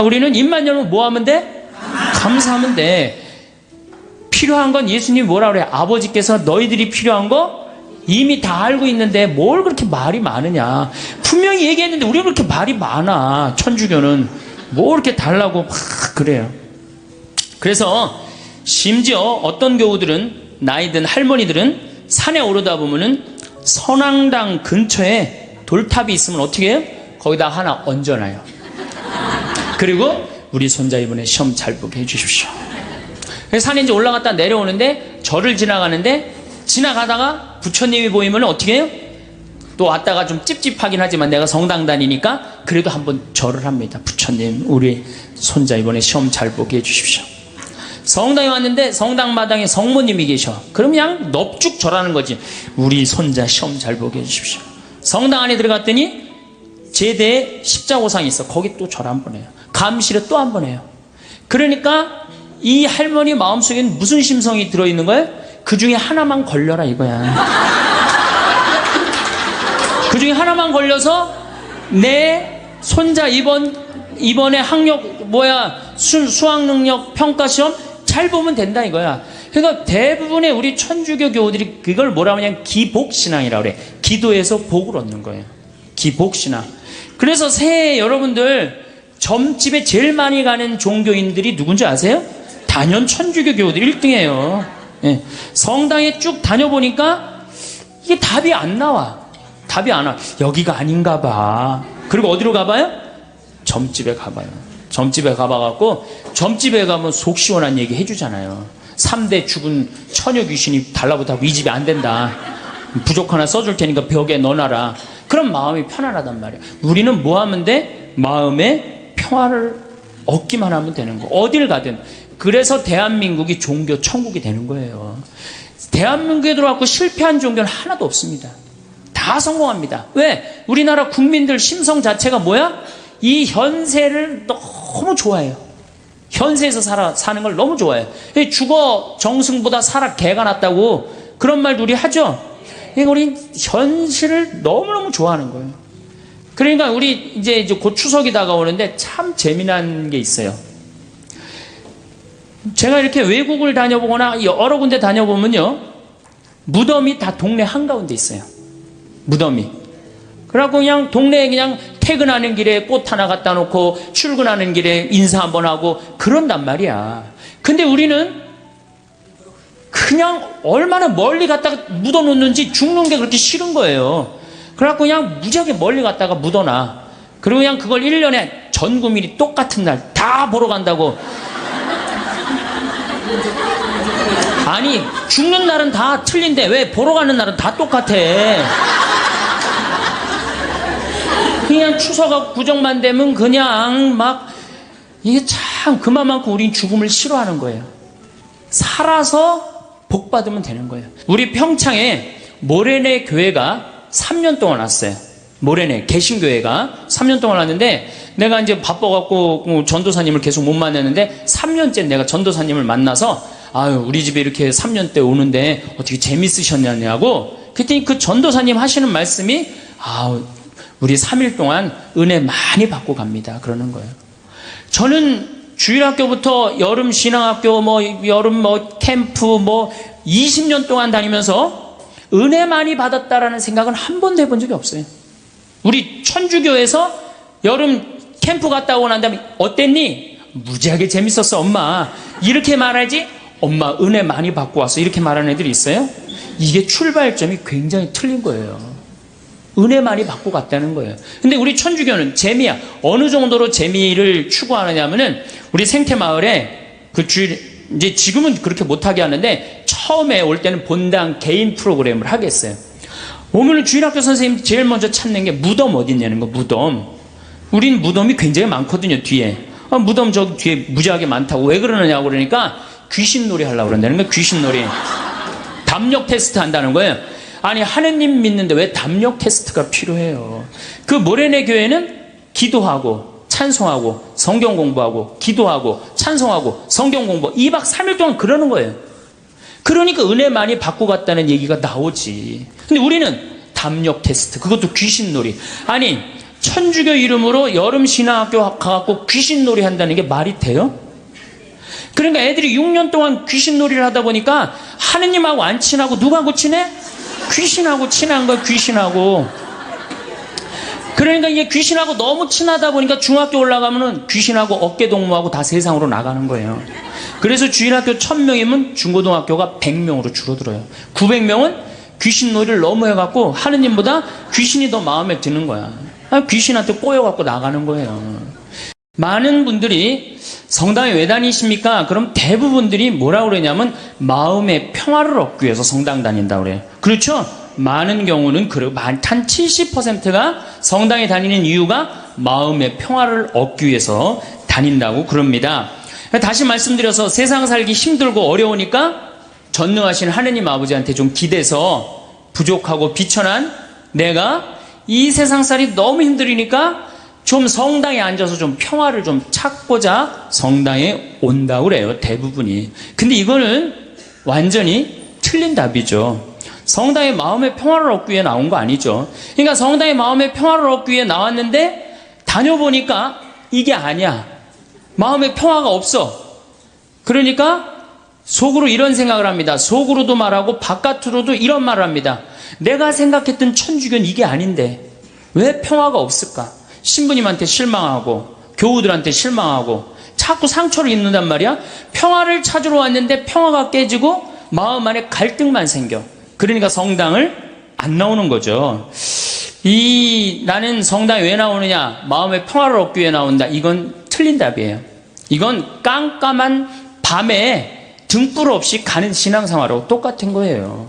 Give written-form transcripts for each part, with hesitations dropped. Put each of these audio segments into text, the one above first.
우리는 입만 열면 뭐 하면 돼? 감사하면 돼. 필요한 건 예수님이 뭐라 그래? 아버지께서 너희들이 필요한 거 이미 다 알고 있는데 뭘 그렇게 말이 많으냐. 분명히 얘기했는데 우리가 그렇게 말이 많아. 천주교는 뭐 이렇게 달라고 막 그래요. 그래서 심지어 어떤 교우들은, 나이 든 할머니들은 산에 오르다 보면은 선앙당 근처에 돌탑이 있으면 어떻게 해요? 거기다 하나 얹어놔요. 그리고 우리 손자 이번에 시험 잘 보게 해주십시오. 그래서 산에 이제 올라갔다 내려오는데 절을 지나가는데, 지나가다가 부처님이 보이면 어떻게 해요? 또 왔다가 좀 찝찝하긴 하지만 내가 성당 다니니까 그래도 한번 절을 합니다. 부처님, 우리 손자 이번에 시험 잘 보게 해주십시오. 성당에 왔는데 성당 마당에 성모님이 계셔. 그럼 그냥 넙죽 절하는 거지. 우리 손자 시험 잘 보게 해주십시오. 성당 안에 들어갔더니 제대에 십자고상이 있어. 거기 또 절 한 번 해요. 감시를 또 한 번 해요. 그러니까 이 할머니 마음속에는 무슨 심성이 들어있는 거예요? 그 중에 하나만 걸려라 이거야. 그 중에 하나만 걸려서 내 손자 이번에 학력 수학 능력 평가 시험 잘 보면 된다 이거야. 그러니까 대부분의 우리 천주교 교우들이 그걸 뭐라 하냐, 기복신앙이라고 그래. 기도해서 복을 얻는 거예요. 기복신앙. 그래서 새해 여러분들 점집에 제일 많이 가는 종교인들이 누군지 아세요? 단연 천주교 교우들 1등이에요. 예. 성당에 쭉 다녀보니까 이게 답이 안 나와. 답이 안 와. 여기가 아닌가 봐. 그리고 어디로 가봐요? 점집에 가봐요. 점집에 가봐갖고, 점집에 가면 속 시원한 얘기 해주잖아요. 3대 죽은 처녀 귀신이 달라붙하고 이 집이 안 된다. 부족 하나 써줄 테니까 벽에 넣어놔라. 그럼 마음이 편안하단 말이에요. 우리는 뭐 하면 돼? 마음의 평화를 얻기만 하면 되는 거. 어딜 가든. 그래서 대한민국이 종교 천국이 되는 거예요. 대한민국에 들어왔고 실패한 종교는 하나도 없습니다. 다 성공합니다. 왜? 우리나라 국민들 심성 자체가 뭐야? 이 현세를 너무 좋아해요. 현세에서 사는 걸 너무 좋아해요. 죽어 정승보다 살아 개가 낫다고 그런 말도 우리 하죠. 그러니까 우리 현실을 너무너무 좋아하는 거예요. 그러니까 우리 이제 곧 추석이 다가오는데 참 재미난 게 있어요. 제가 이렇게 외국을 다녀보거나 여러 군데 다녀보면요, 무덤이 다 동네 한가운데 있어요. 무덤이. 그래갖고 그냥 동네에 그냥 퇴근하는 길에 꽃 하나 갖다 놓고 출근하는 길에 인사 한번 하고 그런단 말이야. 근데 우리는 그냥 얼마나 멀리 갔다가 묻어놓는지 죽는 게 그렇게 싫은 거예요. 그래갖고 그냥 무지하게 멀리 갔다가 묻어놔. 그리고 그냥 그걸 1년에 전 국민이 똑같은 날 다 보러 간다고. 아니, 죽는 날은 다 틀린데 왜 보러 가는 날은 다 똑같아. 그냥 추석하고 구정만 되면 그냥 막, 이게 참 그만큼 우린 죽음을 싫어하는 거예요. 살아서 복 받으면 되는 거예요. 우리 평창에 모래내 교회가 3년 동안 왔어요. 모래내 개신교회가 3년 동안 왔는데, 내가 이제 바빠갖고 전도사님을 계속 못 만났는데 3년째 내가 전도사님을 만나서, 아유, 우리 집에 이렇게 3년 때 오는데 어떻게 재밌으셨냐고. 그랬더니 그 전도사님 하시는 말씀이, 아우, 우리 3일 동안 은혜 많이 받고 갑니다. 그러는 거예요. 저는 주일학교부터 여름 신앙학교, 여름 캠프 20년 동안 다니면서 은혜 많이 받았다라는 생각은 한 번도 해본 적이 없어요. 우리 천주교에서 여름 캠프 갔다 오고 난 다음에 어땠니? 무지하게 재밌었어, 엄마. 이렇게 말하지? 엄마 은혜 많이 받고 왔어. 이렇게 말하는 애들이 있어요? 이게 출발점이 굉장히 틀린 거예요. 은혜 많이 받고 갔다는 거예요. 근데 우리 천주교는 재미야. 어느 정도로 재미를 추구하느냐면은, 우리 생태마을에 이제 지금은 그렇게 못하게 하는데, 처음에 올 때는 본당 개인 프로그램을 하겠어요. 오면은 주일학교 선생님 제일 먼저 찾는 게 무덤 어디 있냐는 거, 무덤. 우린 무덤이 굉장히 많거든요, 뒤에. 무덤 저기 뒤에 무지하게 많다고. 왜 그러느냐고 그러니까 귀신놀이 하려고 그런다는 거예요, 귀신놀이. 담력 테스트 한다는 거예요. 아니, 하느님 믿는데 왜 담력 테스트가 필요해요? 그 모래내 교회는 기도하고 찬송하고 성경 공부하고 기도하고 찬송하고 성경 공부 2박 3일 동안 그러는 거예요. 그러니까 은혜 많이 받고 갔다는 얘기가 나오지. 근데 우리는 담력 테스트, 그것도 귀신놀이. 아니, 천주교 이름으로 여름 신학교 가갖고 귀신놀이 한다는 게 말이 돼요? 그러니까 애들이 6년 동안 귀신놀이를 하다 보니까 하느님하고 안 친하고 누구하고 친해? 귀신하고 친한 거야, 귀신하고. 그러니까 이게 귀신하고 너무 친하다 보니까 중학교 올라가면은 귀신하고 어깨동무하고 다 세상으로 나가는 거예요. 그래서 주일학교 1000명이면 중고등학교가 100명으로 줄어들어요. 900명은 귀신놀이를 너무 해갖고 하느님보다 귀신이 더 마음에 드는 거야. 귀신한테 꼬여갖고 나가는 거예요. 많은 분들이 성당에 왜 다니십니까? 그럼 대부분들이 뭐라고 그러냐면 마음의 평화를 얻기 위해서 성당 다닌다고 그래요. 그렇죠? 많은 경우는 한 70%가 성당에 다니는 이유가 마음의 평화를 얻기 위해서 다닌다고 그럽니다. 다시 말씀드려서 세상 살기 힘들고 어려우니까 전능하신 하느님 아버지한테 좀 기대서 부족하고 비천한 내가 이 세상살이 너무 힘들으니까 좀 성당에 앉아서 좀 평화를 좀 찾고자 성당에 온다고 그래요, 대부분이. 근데 이거는 완전히 틀린 답이죠. 성당에 마음의 평화를 얻기 위해 나온 거 아니죠. 그러니까 성당에 마음의 평화를 얻기 위해 나왔는데 다녀보니까 이게 아니야. 마음의 평화가 없어. 그러니까 속으로 이런 생각을 합니다. 속으로도 말하고 바깥으로도 이런 말을 합니다. 내가 생각했던 천주교는 이게 아닌데 왜 평화가 없을까? 신부님한테 실망하고 교우들한테 실망하고 자꾸 상처를 입는단 말이야. 평화를 찾으러 왔는데 평화가 깨지고 마음 안에 갈등만 생겨. 그러니까 성당을 안 나오는 거죠. 나는 성당에 왜 나오느냐? 마음의 평화를 얻기 위해 나온다. 이건 틀린 답이에요. 이건 깜깜한 밤에 등불 없이 가는 신앙생활하고 똑같은 거예요.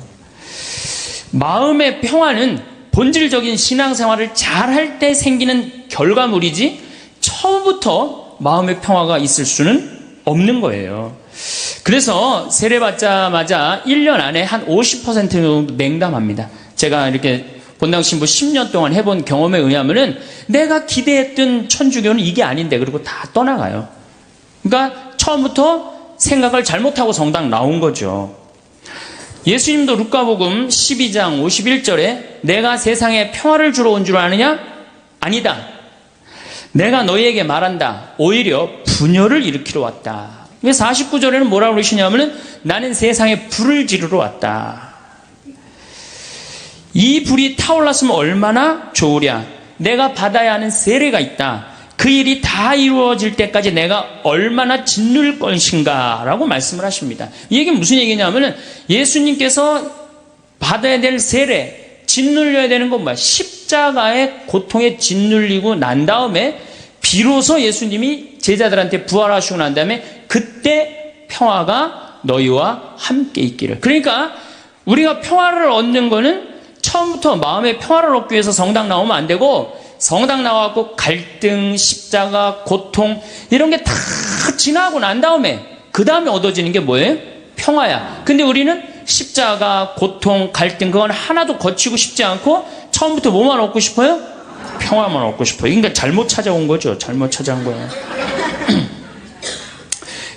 마음의 평화는 본질적인 신앙생활을 잘할 때 생기는 결과물이지 처음부터 마음의 평화가 있을 수는 없는 거예요. 그래서 세례 받자마자 1년 안에 한 50% 정도 냉담합니다. 제가 이렇게 본당 신부 10년 동안 해본 경험에 의하면은 내가 기대했던 천주교는 이게 아닌데 그리고 다 떠나가요. 그러니까 처음부터 생각을 잘못하고 성당 나온 거죠. 예수님도 루카복음 12장 51절에 내가 세상에 평화를 주러 온 줄 아느냐? 아니다. 내가 너희에게 말한다. 오히려 분열을 일으키러 왔다. 49절에는 뭐라고 그러시냐면은 나는 세상에 불을 지르러 왔다. 이 불이 타올랐으면 얼마나 좋으랴. 내가 받아야 하는 세례가 있다. 그 일이 다 이루어질 때까지 내가 얼마나 짓눌 것인가 라고 말씀을 하십니다. 이 얘기는 무슨 얘기냐면은 예수님께서 받아야 될 세례, 짓눌려야 되는 건 뭐야? 십자가의 고통에 짓눌리고 난 다음에 비로소 예수님이 제자들한테 부활하시고 난 다음에 그때 평화가 너희와 함께 있기를. 그러니까 우리가 평화를 얻는 거는 처음부터 마음의 평화를 얻기 위해서 성당 나오면 안 되고 성당 나와갖고 갈등, 십자가, 고통 이런 게 다 지나고 난 다음에 그 다음에 얻어지는 게 뭐예요? 평화야. 근데 우리는 십자가, 고통, 갈등 그건 하나도 거치고 싶지 않고 처음부터 뭐만 얻고 싶어요? 평화만 얻고 싶어요. 그러니까 잘못 찾아온 거죠. 잘못 찾아온 거예요.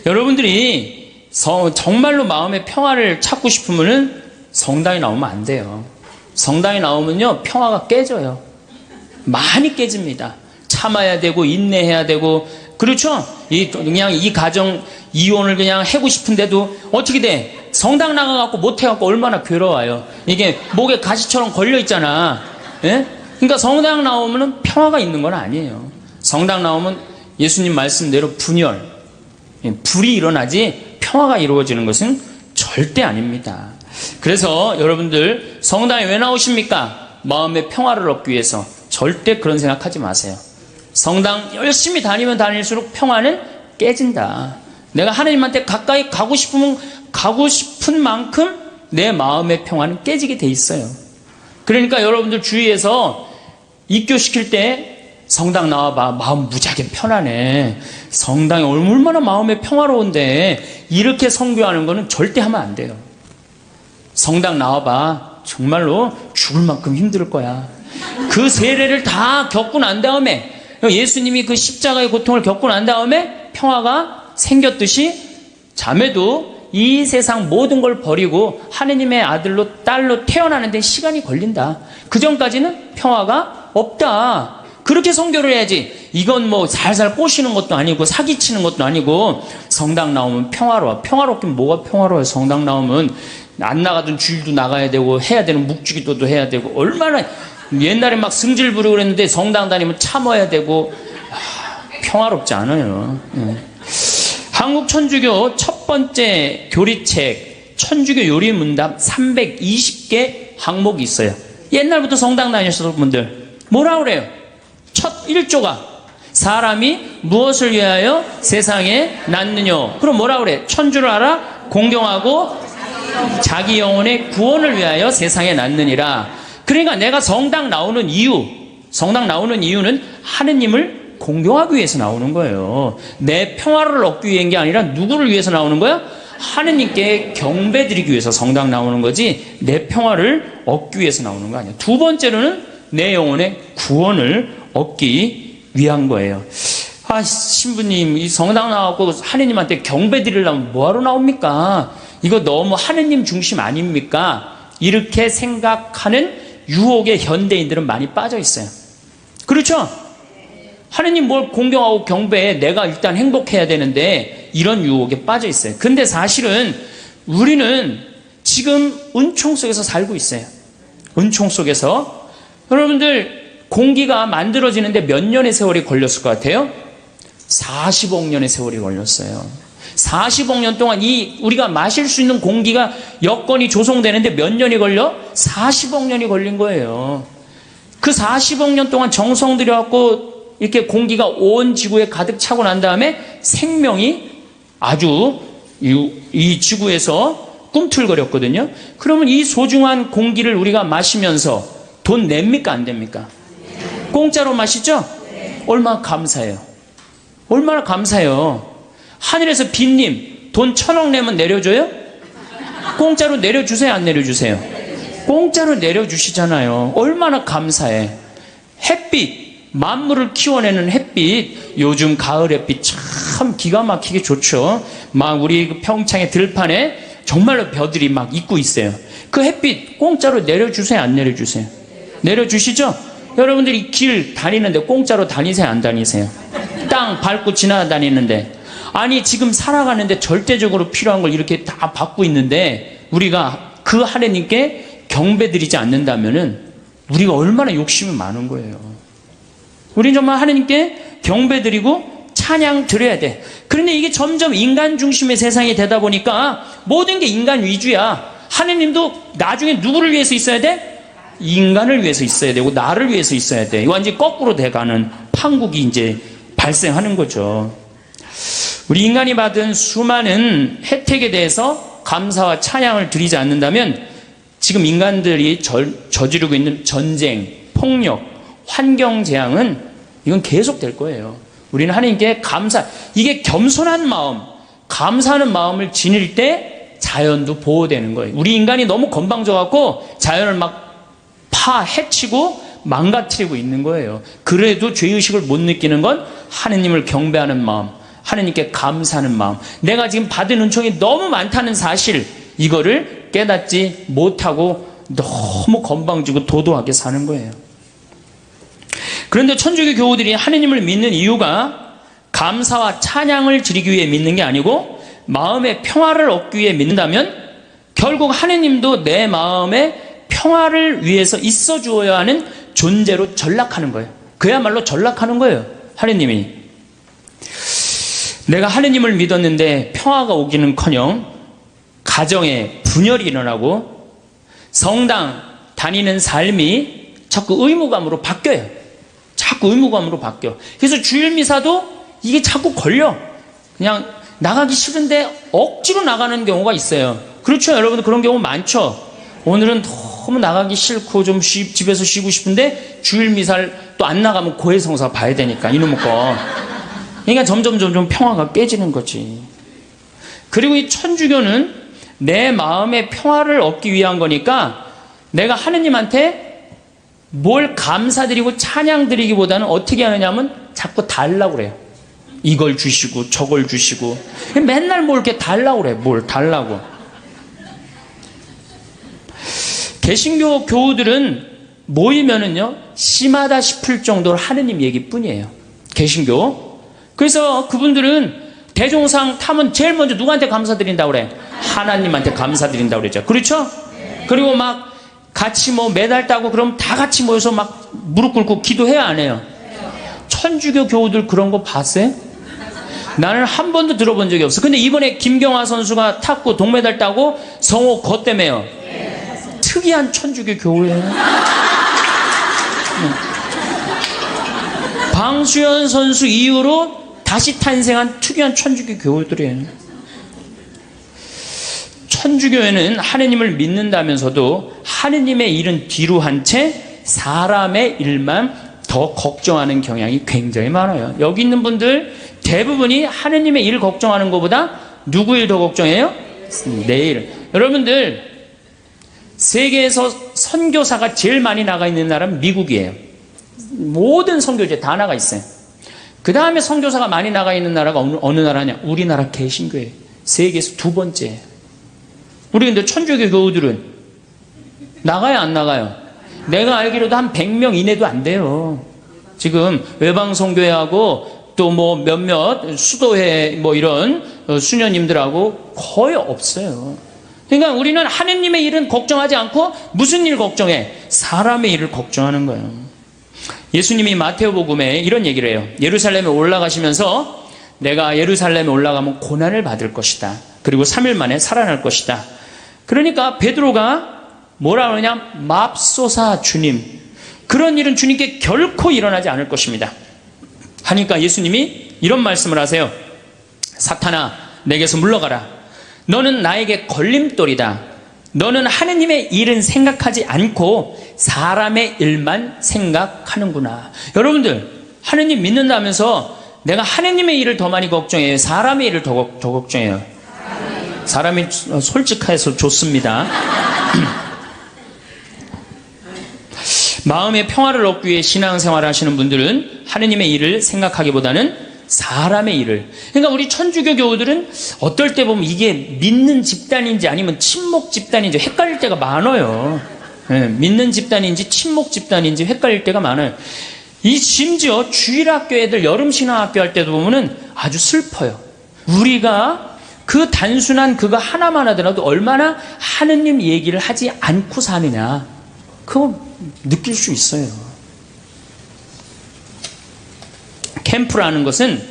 여러분들이 정말로 마음의 평화를 찾고 싶으면은 성당에 나오면 안 돼요. 성당에 나오면요 평화가 깨져요. 많이 깨집니다. 참아야 되고 인내해야 되고 그렇죠? 그냥 이 가정 이혼을 그냥 하고 싶은데도 어떻게 돼? 성당 나가갖고 못해갖고 얼마나 괴로워요. 이게 목에 가시처럼 걸려 있잖아. 예? 그러니까 성당 나오면은 평화가 있는 건 아니에요. 성당 나오면 예수님 말씀대로 분열, 불이 일어나지 평화가 이루어지는 것은 절대 아닙니다. 그래서 여러분들 성당에 왜 나오십니까? 마음의 평화를 얻기 위해서. 절대 그런 생각하지 마세요. 성당 열심히 다니면 다닐수록 평화는 깨진다. 내가 하나님한테 가까이 가고 싶으면 가고 싶은 만큼 내 마음의 평화는 깨지게 돼 있어요. 그러니까 여러분들 주위에서 입교시킬 때 성당 나와봐. 마음 무지하게 편하네. 성당에 얼마나 마음의 평화로운데 이렇게 선교하는 거는 절대 하면 안 돼요. 성당 나와봐. 정말로 죽을 만큼 힘들 거야. 그 세례를 다 겪고 난 다음에 예수님이 그 십자가의 고통을 겪고 난 다음에 평화가 생겼듯이 자매도 이 세상 모든 걸 버리고 하느님의 아들로 딸로 태어나는 데 시간이 걸린다. 그 전까지는 평화가 없다. 그렇게 선교를 해야지. 이건 뭐 살살 꼬시는 것도 아니고 사기치는 것도 아니고 성당 나오면 평화로워. 평화롭긴 뭐가 평화로워요. 성당 나오면 안 나가던 주일도 나가야 되고 해야 되는 묵주기도도 해야 되고 얼마나 옛날에 막 승질 부리고 그랬는데 성당 다니면 참아야 되고 평화롭지 않아요. 한국 천주교 첫 번째 교리책 천주교 요리 문답 320개 항목이 있어요. 옛날부터 성당 다니셨던 분들 뭐라 그래요? 첫 1조가 사람이 무엇을 위하여 세상에 낳느냐. 그럼 뭐라 그래? 천주를 알아? 공경하고 자기 영혼의 구원을 위하여 세상에 낳느니라. 그러니까 내가 성당 나오는 이유는 하느님을 공경하기 위해서 나오는 거예요. 내 평화를 얻기 위한 게 아니라 누구를 위해서 나오는 거야? 하느님께 경배드리기 위해서 성당 나오는 거지 내 평화를 얻기 위해서 나오는 거 아니야. 두 번째로는 내 영혼의 구원을 얻기 위한 거예요. 아, 신부님, 이 성당 나와서 하느님한테 경배 드리려면 뭐하러 나옵니까? 이거 너무 하느님 중심 아닙니까? 이렇게 생각하는 유혹에 현대인들은 많이 빠져 있어요. 그렇죠? 하느님 뭘 공경하고 경배해. 내가 일단 행복해야 되는데 이런 유혹에 빠져 있어요. 근데 사실은 우리는 지금 은총 속에서 살고 있어요. 은총 속에서. 여러분들 공기가 만들어지는데 몇 년의 세월이 걸렸을 것 같아요? 40억 년의 세월이 걸렸어요. 40억 년 동안 우리가 마실 수 있는 공기가 여건이 조성되는데 몇 년이 걸려? 40억 년이 걸린 거예요. 그 40억 년 동안 정성 들여갖고 이렇게 공기가 온 지구에 가득 차고 난 다음에 생명이 아주 이 지구에서 꿈틀거렸거든요. 그러면 이 소중한 공기를 우리가 마시면서 돈 냅니까? 안 됩니까? 공짜로 마시죠? 얼마나 감사해요. 얼마나 감사해요. 하늘에서 빈님 돈 1,000억 내면 내려줘요? 공짜로 내려주세요? 안 내려주세요? 공짜로 내려주시잖아요. 얼마나 감사해. 햇빛, 만물을 키워내는 햇빛, 요즘 가을 햇빛 참 기가 막히게 좋죠. 막 우리 평창의 들판에 정말로 벼들이 막 있고 있어요. 그 햇빛 공짜로 내려주세요? 안 내려주세요? 내려주시죠? 여러분들이 길 다니는데 공짜로 다니세요? 안 다니세요? 땅 밟고 지나다니는데 아니 지금 살아가는데 절대적으로 필요한 걸 이렇게 다 받고 있는데 우리가 그 하느님께 경배드리지 않는다면은 우리가 얼마나 욕심이 많은 거예요. 우리는 정말 하느님께 경배드리고 찬양 드려야 돼. 그런데 이게 점점 인간 중심의 세상이 되다 보니까 모든 게 인간 위주야. 하느님도 나중에 누구를 위해서 있어야 돼? 인간을 위해서 있어야 되고 나를 위해서 있어야 돼. 완전히 거꾸로 돼가는 판국이 이제 발생하는 거죠. 우리 인간이 받은 수많은 혜택에 대해서 감사와 찬양을 드리지 않는다면 지금 인간들이 저지르고 있는 전쟁, 폭력, 환경 재앙은 이건 계속 될 거예요. 우리는 하나님께 이게 겸손한 마음, 감사하는 마음을 지닐 때 자연도 보호되는 거예요. 우리 인간이 너무 건방져갖고 자연을 막 해치고 망가뜨리고 있는 거예요. 그래도 죄의식을 못 느끼는 건 하느님을 경배하는 마음, 하느님께 감사하는 마음, 내가 지금 받은 은총이 너무 많다는 사실, 이거를 깨닫지 못하고 너무 건방지고 도도하게 사는 거예요. 그런데 천주교 교우들이 하느님을 믿는 이유가 감사와 찬양을 드리기 위해 믿는 게 아니고 마음의 평화를 얻기 위해 믿는다면 결국 하느님도 내 마음에 평화를 위해서 있어 주어야 하는 존재로 전락하는 거예요. 그야말로 전락하는 거예요. 하느님이. 내가 하느님을 믿었는데 평화가 오기는커녕 가정에 분열이 일어나고 성당 다니는 삶이 자꾸 의무감으로 바뀌어요. 자꾸 의무감으로 바뀌어. 그래서 주일 미사도 이게 자꾸 걸려. 그냥 나가기 싫은데 억지로 나가는 경우가 있어요. 그렇죠? 여러분 그런 경우 많죠? 오늘은 너무 나가기 싫고 좀 집에서 쉬고 싶은데 주일 미사를 또 안 나가면 고해성사 봐야 되니까 이놈의 거. 그러니까 점점 평화가 깨지는 거지. 그리고 이 천주교는 내 마음의 평화를 얻기 위한 거니까 내가 하느님한테 뭘 감사드리고 찬양드리기보다는 어떻게 하느냐면 자꾸 달라고 그래요. 이걸 주시고 저걸 주시고 맨날 뭘 이렇게 달라고 그래. 뭘 달라고. 개신교 교우들은 모이면은요, 심하다 싶을 정도로 하느님 얘기뿐이에요. 개신교. 그래서 그분들은 대종상 타면 제일 먼저 누구한테 감사드린다고 그래? 하나님한테 감사드린다고 그랬죠. 그렇죠? 그리고 막 같이 뭐 메달 따고 그럼 다 같이 모여서 막 무릎 꿇고 기도해야 안 해요? 천주교 교우들 그런 거 봤어요? 나는 한 번도 들어본 적이 없어. 근데 이번에 김경화 선수가 탔고 동메달 따고 성호 거 때문에요. 특이한 천주교 교우예요. 방수현 선수 이후로 다시 탄생한 특이한 천주교 교우들이에요. 천주교회는 하느님을 믿는다면서도 하느님의 일은 뒤로 한 채 사람의 일만 더 걱정하는 경향이 굉장히 많아요. 여기 있는 분들 대부분이 하느님의 일 걱정하는 것보다 누구 일 더 걱정해요? 내 일. 여러분들 세계에서 선교사가 제일 많이 나가 있는 나라는 미국이에요. 모든 선교지에 다 나가 있어요. 그 다음에 선교사가 많이 나가 있는 나라가 어느 나라냐? 우리나라 개신교회. 세계에서 두 번째예요. 우리 근데 천주교 교우들은 나가요, 안 나가요? 내가 알기로도 한 100명 이내도 안 돼요. 지금 외방선교회하고 또 뭐 몇몇 수도회 뭐 이런 수녀님들하고 거의 없어요. 그러니까 우리는 하느님의 일은 걱정하지 않고 무슨 일 걱정해? 사람의 일을 걱정하는 거예요. 예수님이 마태오복음에 이런 얘기를 해요. 예루살렘에 올라가시면서 내가 예루살렘에 올라가면 고난을 받을 것이다. 그리고 3일 만에 살아날 것이다. 그러니까 베드로가 뭐라 그러냐? 맙소사 주님. 그런 일은 주님께 결코 일어나지 않을 것입니다. 하니까 예수님이 이런 말씀을 하세요. 사탄아, 내게서 물러가라. 너는 나에게 걸림돌이다. 너는 하느님의 일은 생각하지 않고 사람의 일만 생각하는구나. 여러분들, 하느님 믿는다면서 내가 하느님의 일을 더 많이 걱정해요? 사람의 일을 더 걱정해요? 사람이 솔직해서 좋습니다. 마음의 평화를 얻기 위해 신앙생활을 하시는 분들은 하느님의 일을 생각하기보다는 사람의 일을. 그러니까 우리 천주교 교우들은 어떨 때 보면 이게 믿는 집단인지 아니면 친목 집단인지 헷갈릴 때가 많아요. 네, 믿는 집단인지 친목 집단인지 헷갈릴 때가 많아요. 이 심지어 주일학교 애들 여름신앙학교 할 때도 보면은 아주 슬퍼요. 우리가 그 단순한 그거 하나만 하더라도 얼마나 하느님 얘기를 하지 않고 사느냐, 그거 느낄 수 있어요. 캠프라는 것은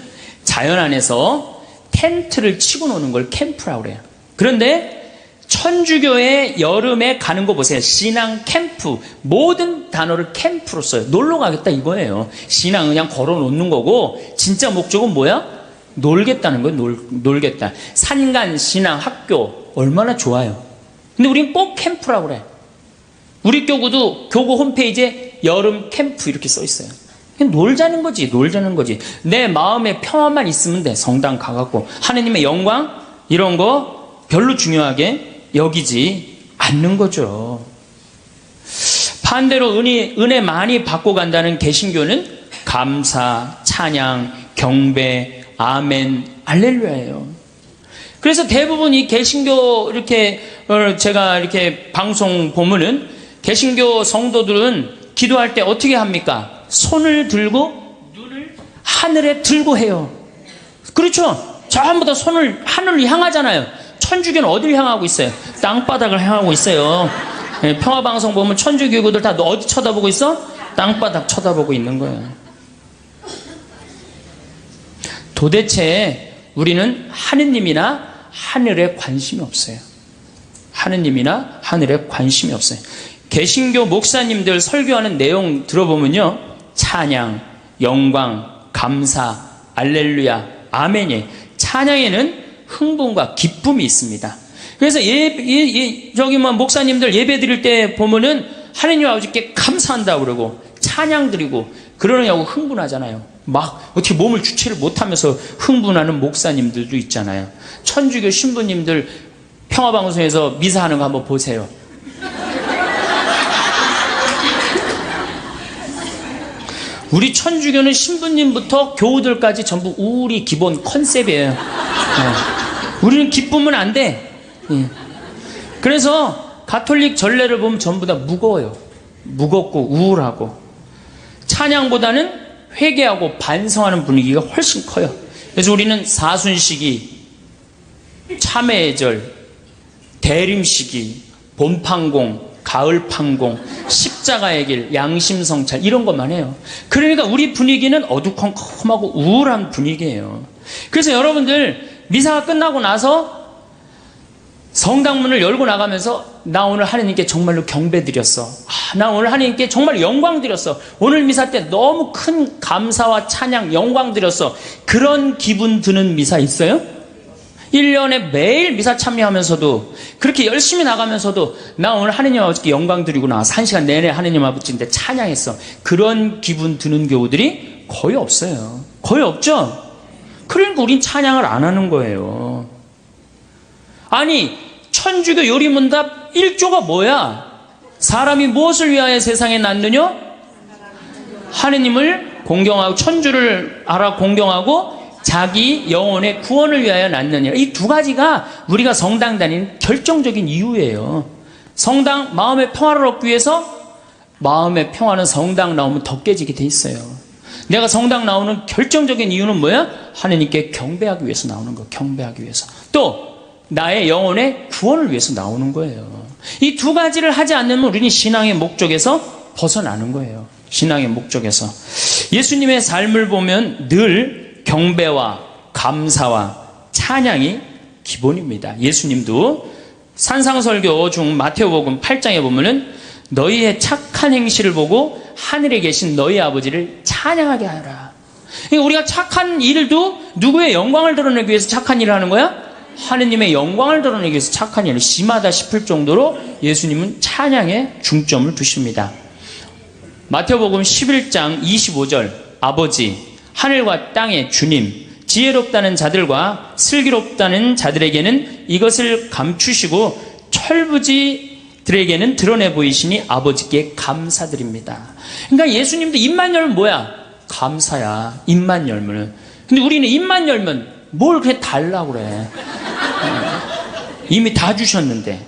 자연 안에서 텐트를 치고 노는 걸 캠프라고 그래요. 그런데 천주교의 여름에 가는 거 보세요. 신앙 캠프. 모든 단어를 캠프로 써요. 놀러 가겠다 이거예요. 신앙은 그냥 걸어 놓는 거고 진짜 목적은 뭐야? 놀겠다는 거예요. 놀겠다. 산간 신앙 학교 얼마나 좋아요. 근데 우린 꼭 캠프라고 그래. 우리 교구도 교구 홈페이지에 여름 캠프 이렇게 써 있어요. 그냥 놀자는 거지, 놀자는 거지. 내 마음에 평화만 있으면 돼. 성당 가갖고 하느님의 영광 이런 거 별로 중요하게 여기지 않는 거죠. 반대로 은혜 많이 받고 간다는 개신교는 감사, 찬양, 경배, 아멘, 할렐루야예요. 그래서 대부분 이 개신교 이렇게 제가 이렇게 방송 보면은 개신교 성도들은 기도할 때 어떻게 합니까? 손을 들고 눈을 하늘에 들고 해요. 그렇죠? 전부 다 손을 하늘을 향하잖아요. 천주교는 어딜 향하고 있어요? 땅바닥을 향하고 있어요. 평화방송 보면 천주교구들 다 어디 쳐다보고 있어? 땅바닥 쳐다보고 있는 거예요. 도대체 우리는 하느님이나 하늘에 관심이 없어요. 하느님이나 하늘에 관심이 없어요. 개신교 목사님들 설교하는 내용 들어보면요, 찬양, 영광, 감사, 알렐루야, 아멘이에요. 찬양에는 흥분과 기쁨이 있습니다. 그래서 저기 뭐 목사님들 예배 드릴 때 보면은 하느님 아버지께 감사한다고 그러고 찬양 드리고 그러느냐고 흥분하잖아요. 막 어떻게 몸을 주체를 못하면서 흥분하는 목사님들도 있잖아요. 천주교 신부님들 평화방송에서 미사하는 거 한번 보세요. 우리 천주교는 신부님부터 교우들까지 전부 우리 기본 컨셉이에요. 네. 우리는 기쁘면 안 돼. 네. 그래서 가톨릭 전례를 보면 전부 다 무거워요. 무겁고 우울하고 찬양보다는 회개하고 반성하는 분위기가 훨씬 커요. 그래서 우리는 사순시기, 참회의 절, 대림시기, 봄판공, 가을판공, 십자가의 길, 양심성찰 이런 것만 해요. 그러니까 우리 분위기는 어두컴컴하고 우울한 분위기예요. 그래서 여러분들 미사가 끝나고 나서 성당문을 열고 나가면서 나 오늘 하나님께 정말로 경배드렸어. 나 오늘 하나님께 정말 영광 드렸어. 오늘 미사 때 너무 큰 감사와 찬양, 영광 드렸어. 그런 기분 드는 미사 있어요? 1년에 매일 미사 참여하면서도 그렇게 열심히 나가면서도 나 오늘 하나님 아버지께 영광 드리고 나와서 1시간 내내 하나님 아버지인데 찬양했어. 그런 기분 드는 교우들이 거의 없어요. 거의 없죠? 그러니까 우린 찬양을 안 하는 거예요. 아니 천주교 요리문답 1조가 뭐야? 사람이 무엇을 위하여 세상에 났느냐? 하느님을 공경하고 천주를 알아 공경하고 자기 영혼의 구원을 위하여 낳느니라. 이 두 가지가 우리가 성당 다니는 결정적인 이유예요. 성당, 마음의 평화를 얻기 위해서 마음의 평화는 성당 나오면 더 깨지게 돼 있어요. 내가 성당 나오는 결정적인 이유는 뭐야? 하느님께 경배하기 위해서 나오는 거, 경배하기 위해서. 또 나의 영혼의 구원을 위해서 나오는 거예요. 이 두 가지를 하지 않으면 우리는 신앙의 목적에서 벗어나는 거예요. 신앙의 목적에서. 예수님의 삶을 보면 늘 경배와 감사와 찬양이 기본입니다. 예수님도 산상설교 중 마태복음 8장에 보면은 너희의 착한 행실을 보고 하늘에 계신 너희 아버지를 찬양하게 하라. 그러니까 우리가 착한 일도 누구의 영광을 드러내기 위해서 착한 일을 하는 거야? 하느님의 영광을 드러내기 위해서 착한 일을 심하다 싶을 정도로 예수님은 찬양에 중점을 두십니다. 마태복음 11장 25절 아버지 하늘과 땅의 주님 지혜롭다는 자들과 슬기롭다는 자들에게는 이것을 감추시고 철부지들에게는 드러내 보이시니 아버지께 감사드립니다. 그러니까 예수님도 입만 열면 뭐야? 감사야. 입만 열면. 근데 우리는 입만 열면 뭘 그렇게 달라고 그래. 이미 다 주셨는데.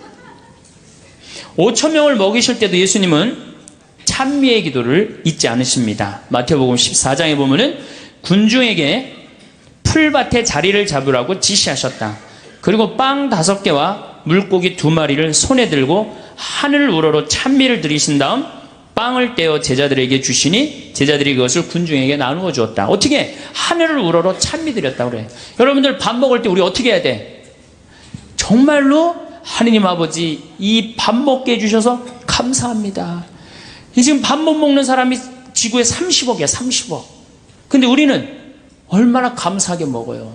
5,000명을 먹이실 때도 예수님은 찬미의 기도를 잊지 않으십니다. 마태복음 14장에 보면은 군중에게 풀밭에 자리를 잡으라고 지시하셨다. 그리고 빵 5개와 물고기 2마리를 손에 들고 하늘 우러러 찬미를 드리신 다음 빵을 떼어 제자들에게 주시니 제자들이 그것을 군중에게 나누어 주었다. 어떻게? 하늘을 우러러 찬미 드렸다 그래. 여러분들 밥 먹을 때 우리 어떻게 해야 돼? 정말로 하느님 아버지 이 밥 먹게 해주셔서 감사합니다. 지금 밥 못 먹는 사람이 지구에 30억이야 30억. 근데 우리는 얼마나 감사하게 먹어요.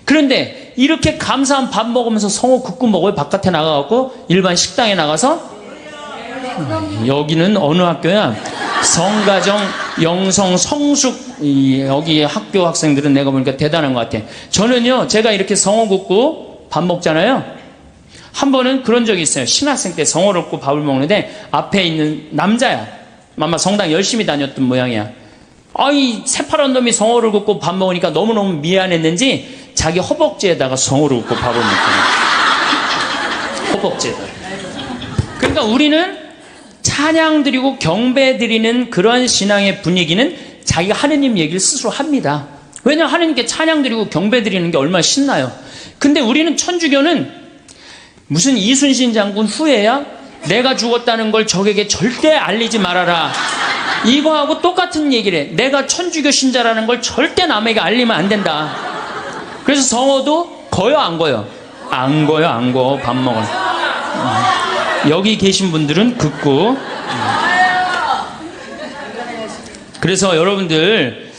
그런데 이렇게 감사한 밥 먹으면서 성호 굽고 먹어요? 바깥에 나가갖고 일반 식당에 나가서? 여기는 어느 학교야? 성가정, 영성, 성숙 여기 학교 학생들은 내가 보니까 대단한 것 같아. 저는요 제가 이렇게 성호 굽고 밥 먹잖아요. 한 번은 그런 적이 있어요. 신학생 때 성호를 굽고 밥을 먹는데 앞에 있는 남자야. 아마 성당 열심히 다녔던 모양이야. 이 새파란 놈이 성호를 굽고 밥 먹으니까 너무너무 미안했는지 자기 허벅지에다가 성호를 굽고 밥을 먹거든요. 허벅지에다가. 그러니까 우리는 찬양 드리고 경배 드리는 그런 신앙의 분위기는 자기가 하느님 얘기를 스스로 합니다. 왜냐하면 하느님께 찬양 드리고 경배 드리는 게 얼마나 신나요. 근데 우리는 천주교는 무슨 이순신 장군 후예야? 내가 죽었다는 걸 적에게 절대 알리지 말아라. 이거하고 똑같은 얘기를 해. 내가 천주교 신자라는 걸 절대 남에게 알리면 안 된다. 그래서 성호도 거요 안 거요? 안 거요 안 거. 밥 먹어. 여기 계신 분들은 긋고. 그래서 여러분들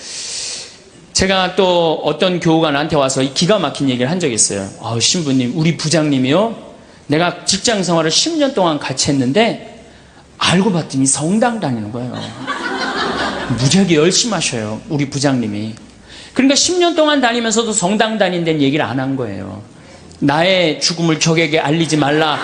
제가 또 어떤 교우가 나한테 와서 기가 막힌 얘기를 한 적이 있어요. 신부님 우리 부장님이요 내가 직장 생활을 10년 동안 같이 했는데 알고 봤더니 성당 다니는 거예요. 무지하게 열심히 하셔요 우리 부장님이. 그러니까 10년 동안 다니면서도 성당 다닌다는 얘기를 안 한 거예요. 나의 죽음을 적에게 알리지 말라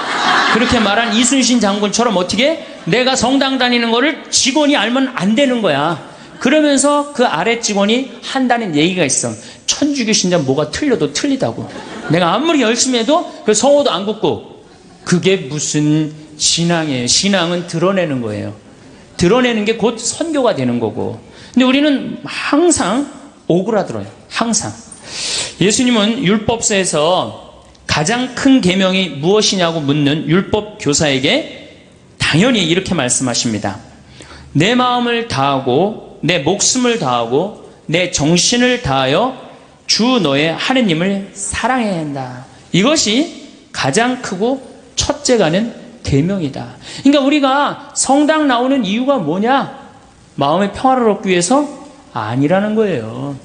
그렇게 말한 이순신 장군처럼 어떻게 내가 성당 다니는 거를 직원이 알면 안 되는 거야. 그러면서 그 아래 직원이 한다는 얘기가 있어. 천주교 신자 뭐가 틀려도 틀리다고. 내가 아무리 열심히 해도 그 성호도 안 굽고. 그게 무슨 신앙이에요. 신앙은 드러내는 거예요. 드러내는 게 곧 선교가 되는 거고. 근데 우리는 항상 오그라들어요. 항상. 예수님은 율법서에서 가장 큰 계명이 무엇이냐고 묻는 율법 교사에게 당연히 이렇게 말씀하십니다. 내 마음을 다하고 내 목숨을 다하고 내 정신을 다하여 주 너의 하느님을 사랑해야 한다. 이것이 가장 크고 첫째가는 계명이다. 그러니까 우리가 성당 나오는 이유가 뭐냐? 마음의 평화를 얻기 위해서? 아니라는 거예요.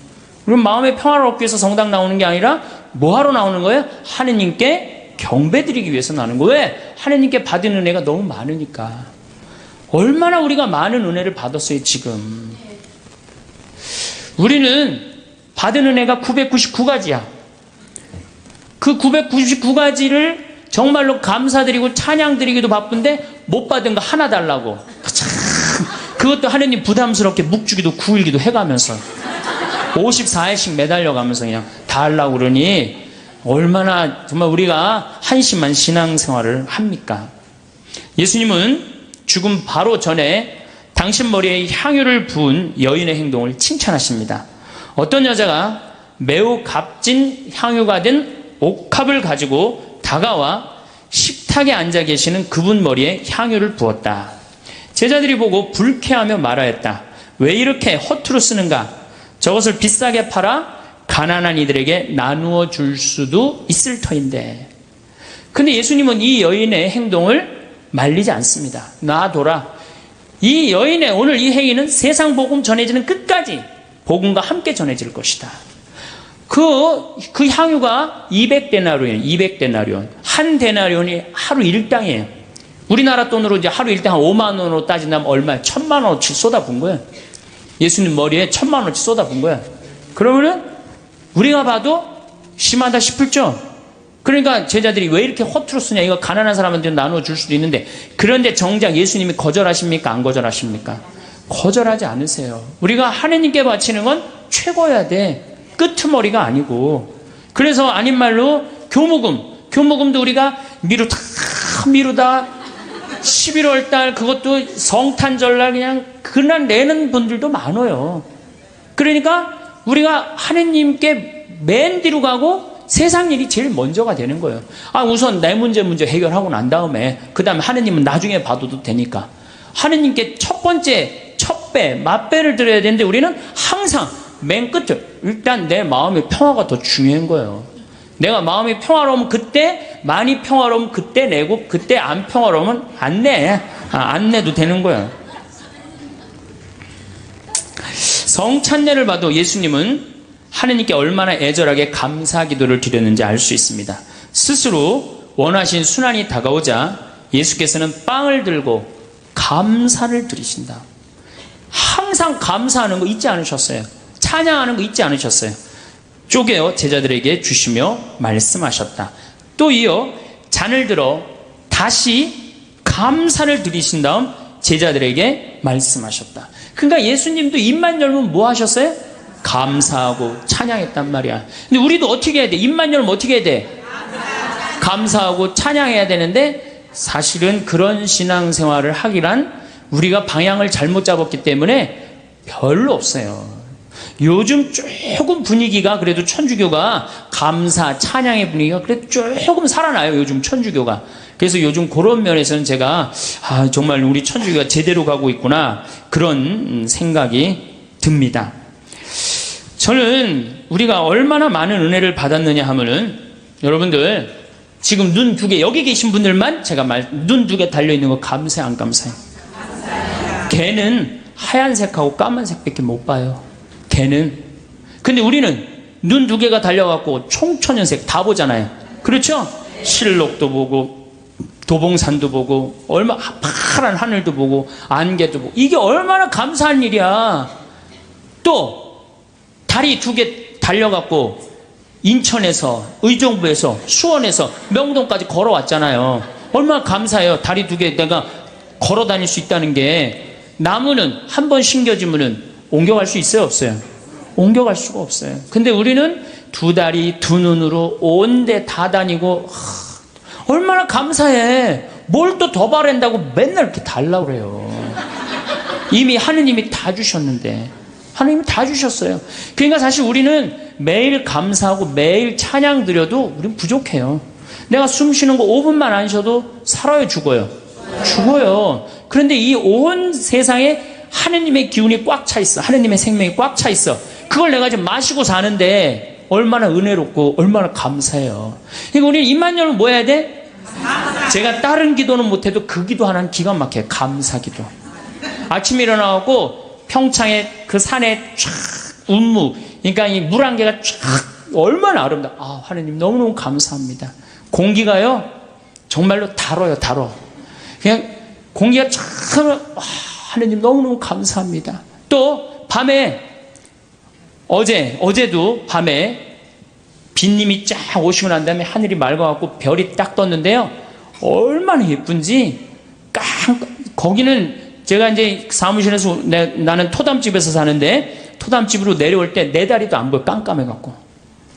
그럼 마음의 평화를 얻기 위해서 성당 나오는 게 아니라 뭐하러 나오는 거예요? 하느님께 경배드리기 위해서 나오는 거예요. 왜? 하느님께 받은 은혜가 너무 많으니까. 얼마나 우리가 많은 은혜를 받았어요 지금. 우리는 받은 은혜가 999가지야. 그 999가지를 정말로 감사드리고 찬양드리기도 바쁜데 못 받은 거 하나 달라고. 참, 그것도 하느님 부담스럽게 묵주기도 9일기도 해가면서 54일씩 매달려가면서 그냥 달라고 그러니 얼마나 정말 우리가 한심한 신앙생활을 합니까? 예수님은 죽음 바로 전에 당신 머리에 향유를 부은 여인의 행동을 칭찬하십니다. 어떤 여자가 매우 값진 향유가 된 옥합을 가지고 다가와 식탁에 앉아 계시는 그분 머리에 향유를 부었다. 제자들이 보고 불쾌하며 말하였다. 왜 이렇게 허투루 쓰는가? 저것을 비싸게 팔아 가난한 이들에게 나누어 줄 수도 있을 터인데. 근데 예수님은 이 여인의 행동을 말리지 않습니다. 놔둬라. 이 여인의 오늘 이 행위는 세상 복음 전해지는 끝까지 복음과 함께 전해질 것이다. 그 향유가 200데나리온, 200데나리온. 한 데나리온이 하루 일당이에요. 우리나라 돈으로 이제 하루 일당 한 5만 원으로 따진다면 얼마야? 1,000만 원어치 쏟아본 거예요. 예수님 머리에 1,000만 원어치 쏟아본 거예요. 그러면은 우리가 봐도 심하다 싶을죠? 그러니까 제자들이 왜 이렇게 허투루 쓰냐? 이거 가난한 사람한테 나누어 줄 수도 있는데. 그런데 정작 예수님이 거절하십니까? 안 거절하십니까? 거절하지 않으세요. 우리가 하느님께 바치는 건 최고여야 돼. 끄트머리가 아니고. 그래서 아닌 말로 교무금도 우리가 미루다 11월 달 그것도 성탄절날 그냥 그날 내는 분들도 많아요. 그러니까 우리가 하느님께 맨 뒤로 가고 세상 일이 제일 먼저가 되는 거예요. 우선 내 문제 해결하고 난 다음에 그 다음에 하느님은 나중에 봐도 되니까. 하느님께 첫 번째 첫 맛배를 드려야 되는데 우리는 항상 맨 끝에 일단 내 마음의 평화가 더 중요한 거예요. 내가 마음이 평화로우면 그때, 많이 평화로우면 그때 내고, 그때 안 평화로우면 안 내. 안 내도 되는 거예요. 성찬례를 봐도 예수님은 하느님께 얼마나 애절하게 감사 기도를 드렸는지 알 수 있습니다. 스스로 원하신 순환이 다가오자 예수께서는 빵을 들고 감사를 드리신다. 항상 감사하는 거 잊지 않으셨어요. 찬양하는 거 잊지 않으셨어요. 쪼개어 제자들에게 주시며 말씀하셨다. 또 이어 잔을 들어 다시 감사를 드리신 다음 제자들에게 말씀하셨다. 그러니까 예수님도 입만 열면 뭐 하셨어요? 감사하고 찬양했단 말이야. 근데 우리도 어떻게 해야 돼? 입만 열면 어떻게 해야 돼? 감사하고 찬양해야 되는데 사실은 그런 신앙생활을 하기란 우리가 방향을 잘못 잡았기 때문에 별로 없어요. 요즘 조금 분위기가 그래도 천주교가 감사, 찬양의 분위기가 그래도 조금 살아나요. 요즘 천주교가. 그래서 요즘 그런 면에서는 제가 정말 우리 천주교가 제대로 가고 있구나 그런 생각이 듭니다. 저는 우리가 얼마나 많은 은혜를 받았느냐 하면은 여러분들 지금 눈 두 개 여기 계신 분들만 제가 눈 두 개 달려있는 거 감사해 안 감사해? 걔는 하얀색하고 까만색밖에 못 봐요. 걔는. 근데 우리는 눈 두 개가 달려갖고 총천연색 다 보잖아요. 그렇죠? 실록도 보고 도봉산도 보고 파란 하늘도 보고 안개도 보고 이게 얼마나 감사한 일이야. 또 다리 두 개 달려갖고 인천에서 의정부에서 수원에서 명동까지 걸어왔잖아요. 얼마나 감사해요. 다리 두 개 내가 걸어 다닐 수 있다는 게. 나무는 한 번 심겨지면은 옮겨갈 수 있어요? 없어요? 옮겨갈 수가 없어요. 근데 우리는 두 다리 두 눈으로 온 데 다 다니고 얼마나 감사해. 뭘 또 더 바란다고 맨날 이렇게 달라고 그래요. 이미 하느님이 다 주셨는데. 하느님이 다 주셨어요. 그러니까 사실 우리는 매일 감사하고 매일 찬양 드려도 우리는 부족해요. 내가 숨 쉬는 거 5분만 안 쉬어도 살아요, 죽어요? 죽어요. 그런데 이 온 세상에 하느님의 기운이 꽉 차 있어. 하느님의 생명이 꽉 차 있어. 그걸 내가 지금 마시고 사는데 얼마나 은혜롭고 얼마나 감사해요. 그러니까 우리는 입만 열면 뭐 해야 돼? 제가 다른 기도는 못해도 그 기도 하나는 기가 막혀요. 감사기도. 아침에 일어나고 평창에 그 산에 쫙 운무, 그러니까 이 물안개가 쫙 얼마나 아름다워. 아, 하느님 너무너무 감사합니다. 공기가요 정말로 달아요. 달아. 그냥 공기가 쫙, 하느님 너무너무 감사합니다. 또 밤에 어제도 밤에 빗님이 쫙 오시고 난 다음에 하늘이 맑아갖고 별이 딱 떴는데요, 얼마나 예쁜지. 거기는 제가 이제 사무실에서 나는 토담집에서 사는데 토담집으로 내려올 때 내 다리도 안 보여. 깜깜해갖고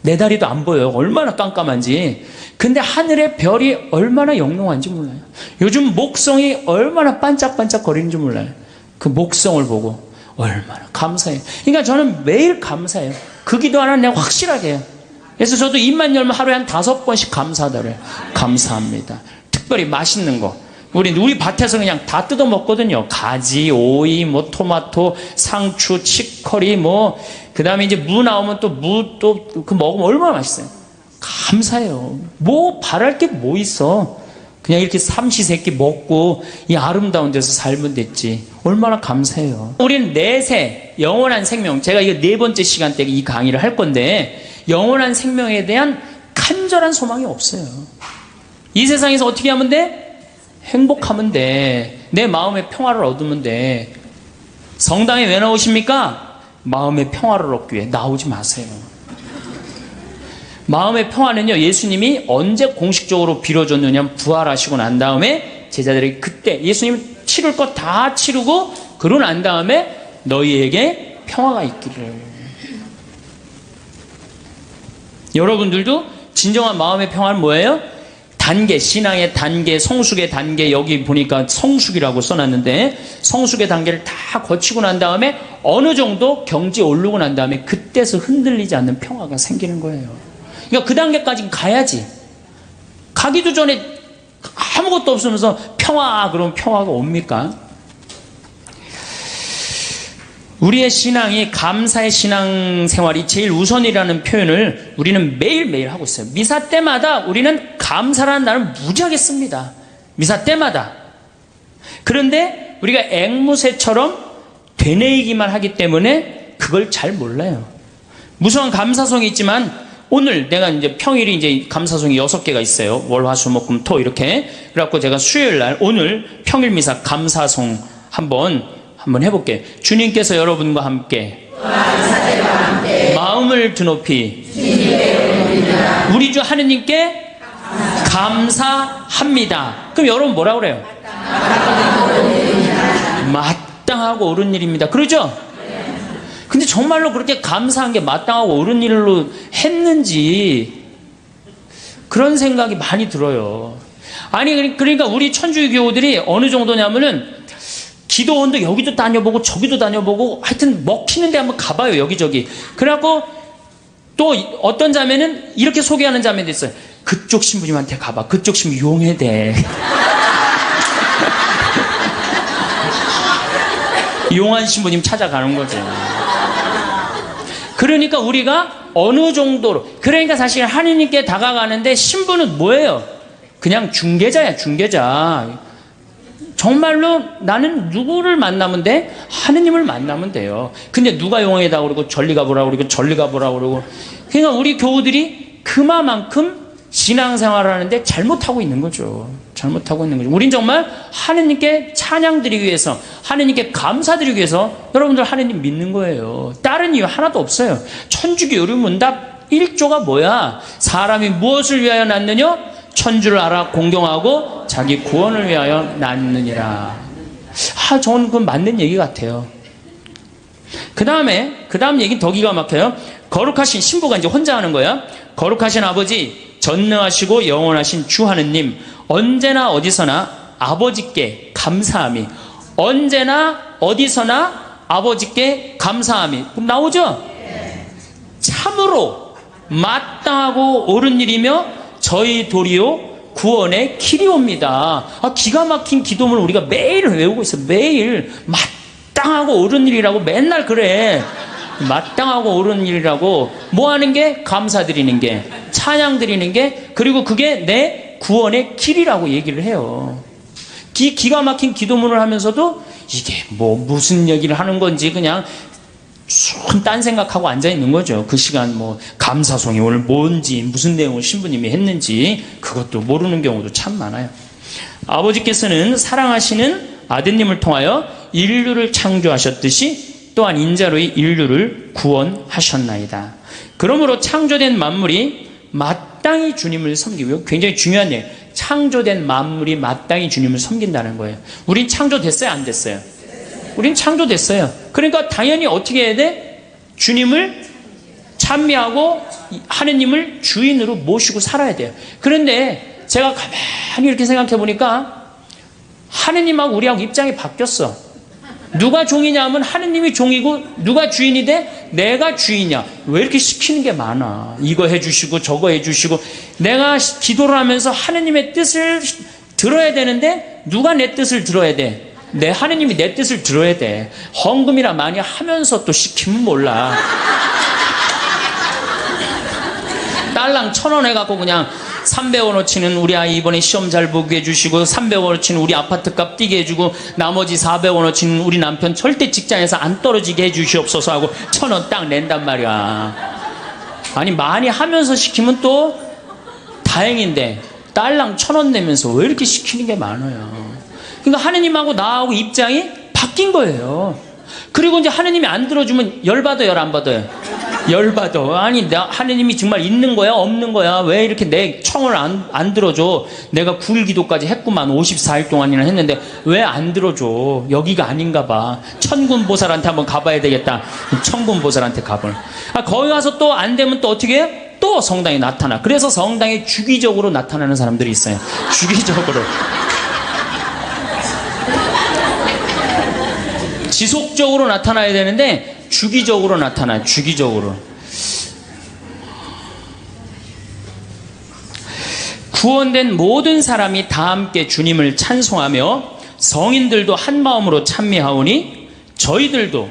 내 다리도 안 보여요. 얼마나 깜깜한지. 근데 하늘의 별이 얼마나 영롱한지 몰라요. 요즘 목성이 얼마나 반짝반짝 거리는지 몰라요. 그 목성을 보고 얼마나 감사해요. 그러니까 저는 매일 감사해요. 그 기도 하나 내가 확실하게 해요. 그래서 저도 입만 열면 하루에 한 5번씩 감사하다 그래요. 감사합니다. 특별히 맛있는 거. 우리 밭에서 그냥 다 뜯어 먹거든요. 가지, 오이, 뭐 토마토, 상추, 치커리, 그 다음에 이제 무 나오면 또 무 또 그 먹으면 얼마나 맛있어요. 감사해요. 뭐 바랄 게 뭐 있어. 그냥 이렇게 삼시세끼 먹고 이 아름다운 데서 살면 됐지. 얼마나 감사해요. 우리는 내세, 영원한 생명. 제가 이거 4번째 시간 때 이 강의를 할 건데, 영원한 생명에 대한 간절한 소망이 없어요. 이 세상에서 어떻게 하면 돼? 행복하면 돼. 내 마음의 평화를 얻으면 돼. 성당에 왜 나오십니까? 마음의 평화를 얻기 위해. 나오지 마세요. 마음의 평화는요, 예수님이 언제 공식적으로 빌어줬느냐, 부활하시고 난 다음에 제자들이 그때 예수님 치를 것 다 치르고 그러고 난 다음에 너희에게 평화가 있기를. 여러분들도 진정한 마음의 평화는 뭐예요? 단계, 신앙의 단계, 성숙의 단계. 여기 보니까 성숙이라고 써놨는데 성숙의 단계를 다 거치고 난 다음에 어느 정도 경지에 오르고 난 다음에 그때서 흔들리지 않는 평화가 생기는 거예요. 그러니까 그 단계까지 가야지. 가기도 전에 아무것도 없으면서 평화, 그러면 평화가 옵니까? 우리의 신앙이, 감사의 신앙생활이 제일 우선이라는 표현을 우리는 매일매일 하고 있어요. 미사 때마다 우리는 감사라는 단어를 무지하게 씁니다. 미사 때마다. 그런데 우리가 앵무새처럼 되뇌이기만 하기 때문에 그걸 잘 몰라요. 무수한 감사성이 있지만 오늘 내가 이제 평일이 이제 감사성이 6개가 있어요. 월, 화, 수, 목, 금, 토 이렇게. 그래갖고 제가 수요일 날 오늘 평일 미사 감사성 한번 해볼게요. 주님께서 여러분과 함께 마음을 드높이 우리 주 하느님께 감사합니다. 그럼 여러분 뭐라 그래요? 마땅하고 옳은 일입니다. 그러죠? 근데 정말로 그렇게 감사한 게 마땅하고 옳은 일로 했는지 그런 생각이 많이 들어요. 아니 그러니까 우리 천주교 교우들이 어느 정도냐면은 기도원도 여기도 다녀보고 저기도 다녀보고 하여튼 먹히는 데 한번 가봐요. 여기저기. 그래갖고 또 어떤 자매는 이렇게 소개하는 자매도 있어요. 그쪽 신부님한테 가봐. 그쪽 신부 용해대. 용한 신부님 찾아가는 거죠. 그러니까 우리가 어느 정도로, 그러니까 사실 하느님께 다가가는데 신부는 뭐예요? 그냥 중개자야, 중개자. 정말로 나는 누구를 만나면 돼? 하느님을 만나면 돼요. 근데 누가 용해다 그러고 전리 가보라 그러고 전리 가보라 그러고. 그러니까 우리 교우들이 그만큼 신앙생활을 하는데 잘못하고 있는 거죠. 잘못하고 있는 거죠. 우린 정말 하느님께 찬양드리기 위해서, 하느님께 감사드리기 위해서 여러분들 하느님 믿는 거예요. 다른 이유 하나도 없어요. 천주교 요리문답 1조가 뭐야? 사람이 무엇을 위하여 낳느냐? 천주를 알아 공경하고 자기 구원을 위하여 낳느니라. 저는 그건 맞는 얘기 같아요. 그 다음 얘기는 더 기가 막혀요. 거룩하신 신부가 이제 혼자 하는 거야. 거룩하신 아버지, 전능하시고 영원하신 주 하느님, 언제나 어디서나 아버지께 감사함이, 언제나 어디서나 아버지께 감사함이. 그럼 나오죠? 참으로 마땅하고 옳은 일이며 저희 도리요 구원의 길이옵니다. 기가 막힌 기도문을 우리가 매일 외우고 있어요. 매일 마땅하고 옳은 일이라고 맨날 그래. 마땅하고 옳은 일이라고. 뭐 하는 게? 감사드리는 게, 찬양 드리는 게, 그리고 그게 내 구원의 길이라고 얘기를 해요. 기가 막힌 기도문을 하면서도 이게 뭐 무슨 얘기를 하는 건지 그냥 딴 생각하고 앉아있는 거죠. 그 시간 뭐 감사송이 오늘 뭔지 무슨 내용을 신부님이 했는지 그것도 모르는 경우도 참 많아요. 아버지께서는 사랑하시는 아드님을 통하여 인류를 창조하셨듯이 또한 인자로 인류를 구원하셨나이다. 그러므로 창조된 만물이 마땅히 주님을 섬기고요. 굉장히 중요한 얘기예요. 창조된 만물이 마땅히 주님을 섬긴다는 거예요. 우린 창조됐어요? 안 됐어요? 우린 창조됐어요. 그러니까 당연히 어떻게 해야 돼? 주님을 찬미하고 하느님을 주인으로 모시고 살아야 돼요. 그런데 제가 가만히 이렇게 생각해 보니까 하느님하고 우리하고 입장이 바뀌었어. 누가 종이냐 하면 하느님이 종이고 누가 주인이 돼? 내가 주인이야. 왜 이렇게 시키는 게 많아? 이거 해주시고 저거 해주시고. 내가 기도를 하면서 하느님의 뜻을 들어야 되는데 누가 내 뜻을 들어야 돼? 내 하느님이 내 뜻을 들어야 돼. 헌금이나 많이 하면서 또 시키면 몰라. 딸랑 1,000원 해갖고 그냥 300원어치는 우리 아이 이번에 시험 잘 보게 해주시고 300원어치는 우리 아파트값 뛰게 해주고 나머지 400원어치는 우리 남편 절대 직장에서 안 떨어지게 해주시옵소서 하고 1,000원 딱 낸단 말이야. 아니 많이 하면서 시키면 또 다행인데 딸랑 1,000원 내면서 왜 이렇게 시키는 게 많아요. 그러니까 하느님하고 나하고 입장이 바뀐 거예요. 그리고 이제 하느님이 안 들어주면 열받아요, 안 받아요? 열받아. 아니 하느님이 정말 있는 거야 없는 거야? 왜 이렇게 내 청을 안 들어줘? 내가 9일 기도까지 했구만. 54일 동안이나 했는데 왜 안 들어줘? 여기가 아닌가 봐. 천군보살한테 한번 가봐야 되겠다. 천군보살한테 가볼. 거기 가서 또 안 되면 또 어떻게 해? 또 성당에 나타나. 그래서 성당에 주기적으로 나타나는 사람들이 있어요. 주기적으로. 지속적으로 나타나야 되는데 주기적으로 나타나요. 주기적으로. 구원된 모든 사람이 다 함께 주님을 찬송하며 성인들도 한 마음으로 찬미하오니 저희들도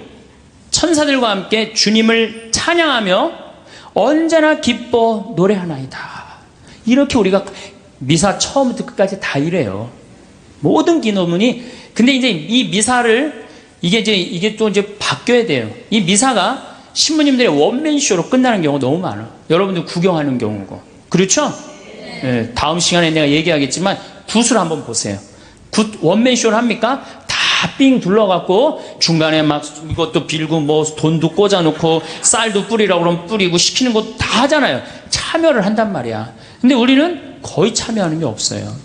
천사들과 함께 주님을 찬양하며 언제나 기뻐 노래하나이다. 이렇게 우리가 미사 처음부터 끝까지 다 이래요. 모든 기도문이. 근데 이제 이 미사를 이게 또 이제 바뀌어야 돼요. 이 미사가 신부님들의 원맨쇼로 끝나는 경우가 너무 많아요. 여러분들 구경하는 경우고. 그렇죠? 네, 다음 시간에 내가 얘기하겠지만 굿을 한번 보세요. 굿 원맨쇼를 합니까? 다 삥 둘러갖고 중간에 막 이것도 빌고 뭐 돈도 꽂아놓고 쌀도 뿌리라고 그러면 뿌리고 시키는 거 다 하잖아요. 참여를 한단 말이야. 근데 우리는 거의 참여하는 게 없어요.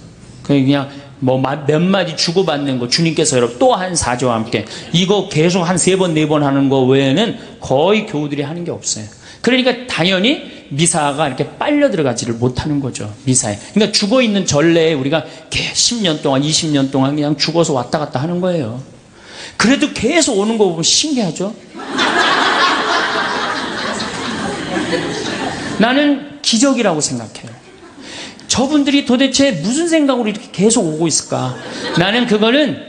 그냥 뭐 몇 마디 주고받는 거 주님께서 여러분 또 한 사조와 함께 이거 계속 한 3번 4번 하는 거 외에는 거의 교우들이 하는 게 없어요. 그러니까 당연히 미사가 이렇게 빨려 들어가지를 못하는 거죠. 미사에. 그러니까 죽어있는 전례에 우리가 10년 동안 20년 동안 그냥 죽어서 왔다 갔다 하는 거예요. 그래도 계속 오는 거 보면 신기하죠. 나는 기적이라고 생각해요. 저분들이 도대체 무슨 생각으로 이렇게 계속 오고 있을까? 나는 그거는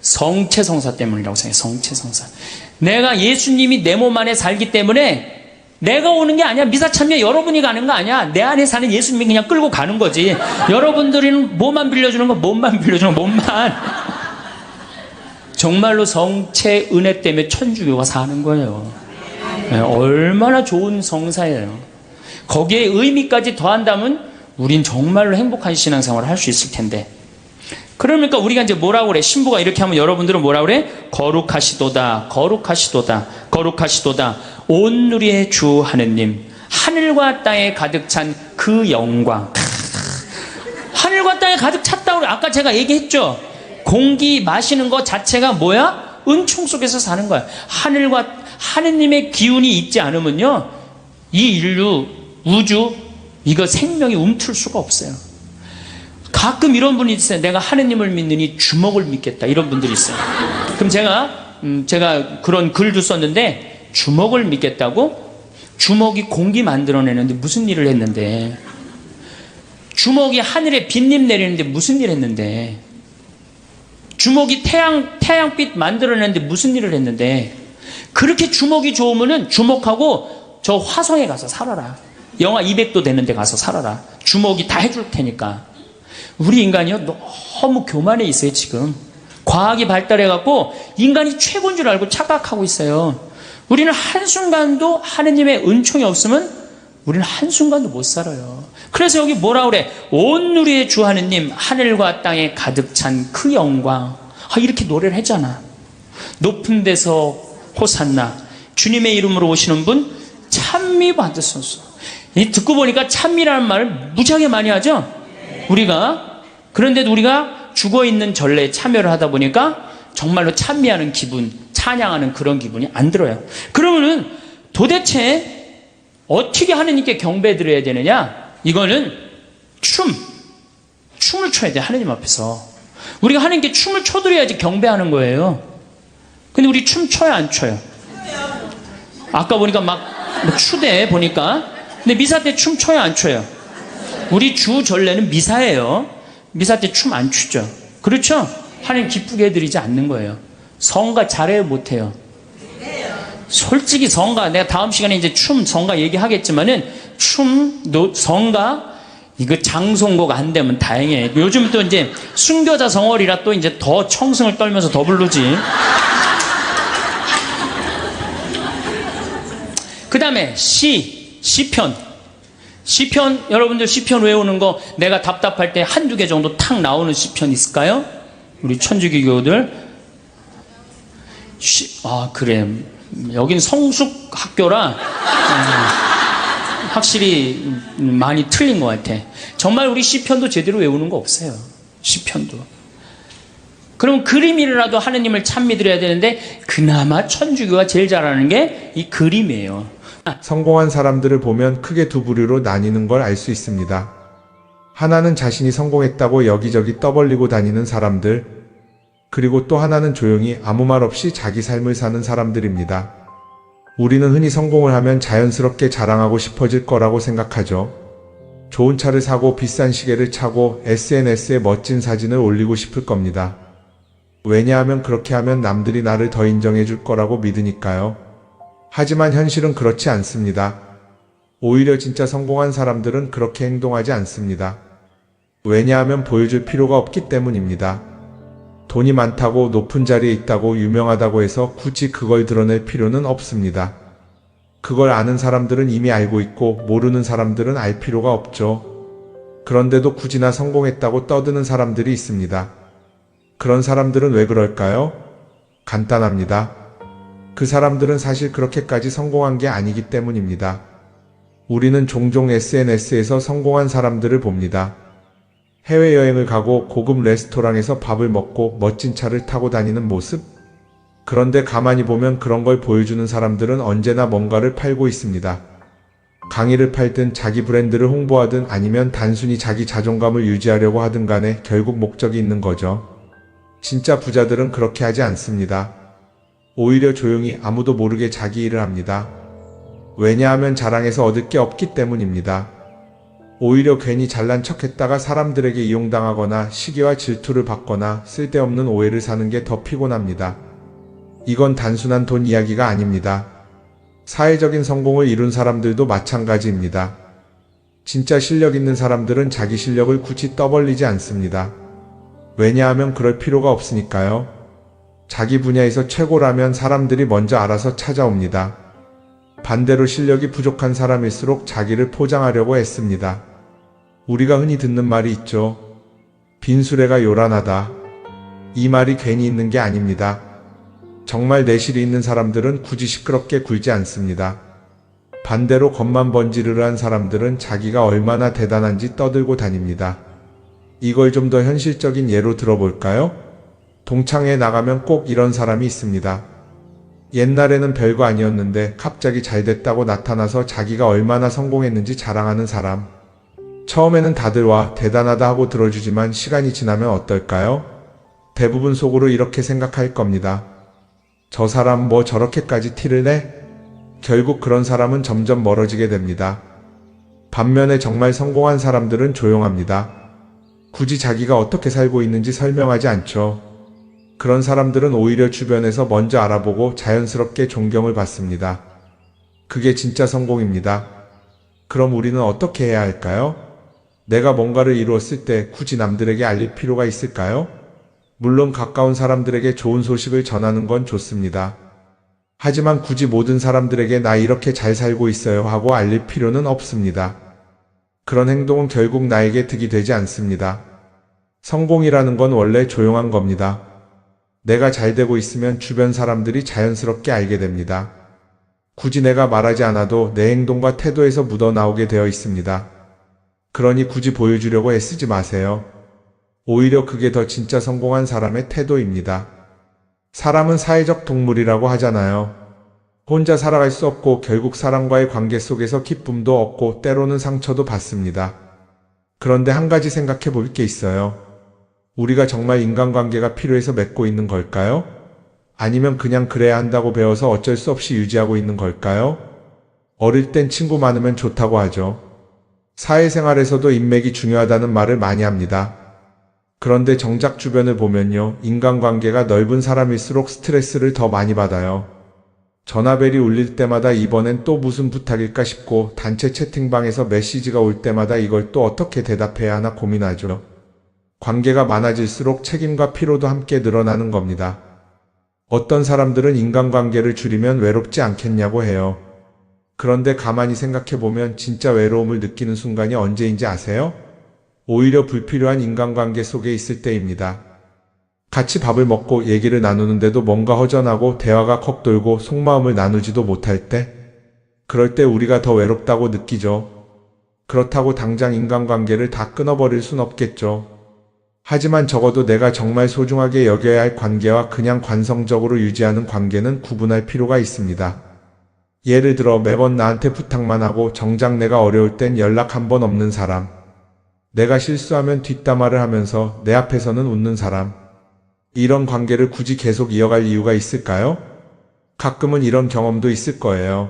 성체성사 때문이라고 생각해요. 성체성사. 내가 예수님이 내 몸 안에 살기 때문에 내가 오는 게 아니야. 미사 참여 여러분이 가는 거 아니야. 내 안에 사는 예수님이 그냥 끌고 가는 거지. 여러분들은 뭐만 빌려주는 거, 몸만 빌려주는 거, 몸만. 정말로 성체 은혜 때문에 천주교가 사는 거예요. 네, 얼마나 좋은 성사예요. 거기에 의미까지 더한다면 우린 정말로 행복한 신앙생활을 할 수 있을 텐데. 그러니까 우리가 이제 뭐라고 그래? 신부가 이렇게 하면 여러분들은 뭐라고 그래? 거룩하시도다, 거룩하시도다, 거룩하시도다. 온누리의 주 하느님, 하늘과 땅에 가득 찬 그 영광. 하늘과 땅에 가득 찼다고 아까 제가 얘기했죠. 공기 마시는 거 자체가 뭐야? 은총 속에서 사는 거야. 하늘과 하느님의 기운이 있지 않으면요, 이 인류, 우주, 이거 생명이 움틀 수가 없어요. 가끔 이런 분이 있어요. 내가 하느님을 믿느니 주먹을 믿겠다. 이런 분들이 있어요. 그럼 제가 그런 글도 썼는데, 주먹을 믿겠다고? 주먹이 공기 만들어내는데 무슨 일을 했는데, 주먹이 하늘에 빗님 내리는데 무슨 일을 했는데, 주먹이 태양빛 만들어내는데 무슨 일을 했는데, 그렇게 주먹이 좋으면은 주먹하고 저 화성에 가서 살아라. 영하 200도 되는 데 가서 살아라. 주먹이 다 해줄 테니까. 우리 인간이요, 너무 교만해 있어요, 지금. 과학이 발달해갖고 인간이 최고인 줄 알고 착각하고 있어요. 우리는 한순간도 하느님의 은총이 없으면 우리는 한순간도 못 살아요. 그래서 여기 뭐라 그래? 온 누리의 주 하느님, 하늘과 땅에 가득 찬 그 영광. 이렇게 노래를 했잖아. 높은 데서 호산나, 주님의 이름으로 오시는 분 찬미 받으소서. 듣고 보니까 찬미라는 말을 무지하게 많이 하죠? 우리가. 그런데도 우리가 죽어있는 전례에 참여를 하다 보니까 정말로 찬미하는 기분, 찬양하는 그런 기분이 안 들어요. 그러면은 도대체 어떻게 하느님께 경배 드려야 되느냐? 이거는 춤을 춰야 돼, 하느님 앞에서. 우리가 하느님께 춤을 춰드려야지 경배하는 거예요. 근데 우리 춤 춰요, 안 춰요? 아까 보니까 막 추대 보니까. 근데 미사 때 춤 춰요, 안 춰요? 우리 주 전례는 미사예요. 미사 때 춤 안 추죠. 그렇죠? 하나님 기쁘게 해드리지 않는 거예요. 성가 잘해요, 못해요? 솔직히 성가, 내가 다음 시간에 이제 성가 얘기하겠지만은 성가, 이거 장송곡 안 되면 다행이에요. 요즘 또 이제 순교자 성월이라 또 이제 더 청승을 떨면서 더 부르지. 그 다음에 시편. 여러분들 시편 외우는 거 내가 답답할 때 한두 개 정도 탁 나오는 시편 있을까요? 우리 천주교교들. 그래. 여긴 성숙 학교라 확실히 많이 틀린 것 같아. 정말 우리 시편도 제대로 외우는 거 없어요. 시편도. 그럼 그림이라도 하느님을 참 믿으려야 되는데 그나마 천주교가 제일 잘하는 게 이 그림이에요. 성공한 사람들을 보면 크게 두 부류로 나뉘는 걸 알 수 있습니다. 하나는 자신이 성공했다고 여기저기 떠벌리고 다니는 사람들, 그리고 또 하나는 조용히 아무 말 없이 자기 삶을 사는 사람들입니다. 우리는 흔히 성공을 하면 자연스럽게 자랑하고 싶어질 거라고 생각하죠. 좋은 차를 사고 비싼 시계를 차고 SNS에 멋진 사진을 올리고 싶을 겁니다. 왜냐하면 그렇게 하면 남들이 나를 더 인정해 줄 거라고 믿으니까요. 하지만 현실은 그렇지 않습니다. 오히려 진짜 성공한 사람들은 그렇게 행동하지 않습니다. 왜냐하면 보여줄 필요가 없기 때문입니다. 돈이 많다고 높은 자리에 있다고 유명하다고 해서 굳이 그걸 드러낼 필요는 없습니다. 그걸 아는 사람들은 이미 알고 있고 모르는 사람들은 알 필요가 없죠. 그런데도 굳이나 성공했다고 떠드는 사람들이 있습니다. 그런 사람들은 왜 그럴까요? 간단합니다. 그 사람들은 사실 그렇게까지 성공한 게 아니기 때문입니다. 우리는 종종 SNS에서 성공한 사람들을 봅니다. 해외여행을 가고 고급 레스토랑에서 밥을 먹고 멋진 차를 타고 다니는 모습? 그런데 가만히 보면 그런 걸 보여주는 사람들은 언제나 뭔가를 팔고 있습니다. 강의를 팔든 자기 브랜드를 홍보하든 아니면 단순히 자기 자존감을 유지하려고 하든 간에 결국 목적이 있는 거죠. 진짜 부자들은 그렇게 하지 않습니다. 오히려 조용히 아무도 모르게 자기 일을 합니다. 왜냐하면 자랑해서 얻을 게 없기 때문입니다. 오히려 괜히 잘난 척했다가 사람들에게 이용당하거나 시기와 질투를 받거나 쓸데없는 오해를 사는 게 더 피곤합니다. 이건 단순한 돈 이야기가 아닙니다. 사회적인 성공을 이룬 사람들도 마찬가지입니다. 진짜 실력 있는 사람들은 자기 실력을 굳이 떠벌리지 않습니다. 왜냐하면 그럴 필요가 없으니까요. 자기 분야에서 최고라면 사람들이 먼저 알아서 찾아옵니다. 반대로 실력이 부족한 사람일수록 자기를 포장하려고 애씁니다. 우리가 흔히 듣는 말이 있죠. 빈수레가 요란하다. 이 말이 괜히 있는 게 아닙니다. 정말 내실이 있는 사람들은 굳이 시끄럽게 굴지 않습니다. 반대로 겉만 번지르르한 사람들은 자기가 얼마나 대단한지 떠들고 다닙니다. 이걸 좀 더 현실적인 예로 들어볼까요? 동창회에 나가면 꼭 이런 사람이 있습니다. 옛날에는 별거 아니었는데 갑자기 잘 됐다고 나타나서 자기가 얼마나 성공했는지 자랑하는 사람. 처음에는 다들 와 대단하다 하고 들어주지만 시간이 지나면 어떨까요? 대부분 속으로 이렇게 생각할 겁니다. 저 사람 뭐 저렇게까지 티를 내? 결국 그런 사람은 점점 멀어지게 됩니다. 반면에 정말 성공한 사람들은 조용합니다. 굳이 자기가 어떻게 살고 있는지 설명하지 않죠. 그런 사람들은 오히려 주변에서 먼저 알아보고 자연스럽게 존경을 받습니다. 그게 진짜 성공입니다. 그럼 우리는 어떻게 해야 할까요? 내가 뭔가를 이루었을 때 굳이 남들에게 알릴 필요가 있을까요? 물론 가까운 사람들에게 좋은 소식을 전하는 건 좋습니다. 하지만 굳이 모든 사람들에게 나 이렇게 잘 살고 있어요 하고 알릴 필요는 없습니다. 그런 행동은 결국 나에게 득이 되지 않습니다. 성공이라는 건 원래 조용한 겁니다. 내가 잘 되고 있으면 주변 사람들이 자연스럽게 알게 됩니다. 굳이 내가 말하지 않아도 내 행동과 태도에서 묻어나오게 되어 있습니다. 그러니 굳이 보여주려고 애쓰지 마세요. 오히려 그게 더 진짜 성공한 사람의 태도입니다. 사람은 사회적 동물이라고 하잖아요. 혼자 살아갈 수 없고 결국 사람과의 관계 속에서 기쁨도 얻고 때로는 상처도 받습니다. 그런데 한 가지 생각해 볼 게 있어요. 우리가 정말 인간관계가 필요해서 맺고 있는 걸까요? 아니면 그냥 그래야 한다고 배워서 어쩔 수 없이 유지하고 있는 걸까요? 어릴 땐 친구 많으면 좋다고 하죠. 사회생활에서도 인맥이 중요하다는 말을 많이 합니다. 그런데 정작 주변을 보면요, 인간관계가 넓은 사람일수록 스트레스를 더 많이 받아요. 전화벨이 울릴 때마다 이번엔 또 무슨 부탁일까 싶고 단체 채팅방에서 메시지가 올 때마다 이걸 또 어떻게 대답해야 하나 고민하죠. 관계가 많아질수록 책임과 피로도 함께 늘어나는 겁니다. 어떤 사람들은 인간관계를 줄이면 외롭지 않겠냐고 해요. 그런데 가만히 생각해보면 진짜 외로움을 느끼는 순간이 언제인지 아세요? 오히려 불필요한 인간관계 속에 있을 때입니다. 같이 밥을 먹고 얘기를 나누는데도 뭔가 허전하고 대화가 컥 돌고 속마음을 나누지도 못할 때, 그럴 때 우리가 더 외롭다고 느끼죠. 그렇다고 당장 인간관계를 다 끊어버릴 순 없겠죠. 하지만 적어도 내가 정말 소중하게 여겨야 할 관계와 그냥 관성적으로 유지하는 관계는 구분할 필요가 있습니다. 예를 들어 매번 나한테 부탁만 하고 정작 내가 어려울 땐 연락 한 번 없는 사람. 내가 실수하면 뒷담화를 하면서 내 앞에서는 웃는 사람. 이런 관계를 굳이 계속 이어갈 이유가 있을까요? 가끔은 이런 경험도 있을 거예요.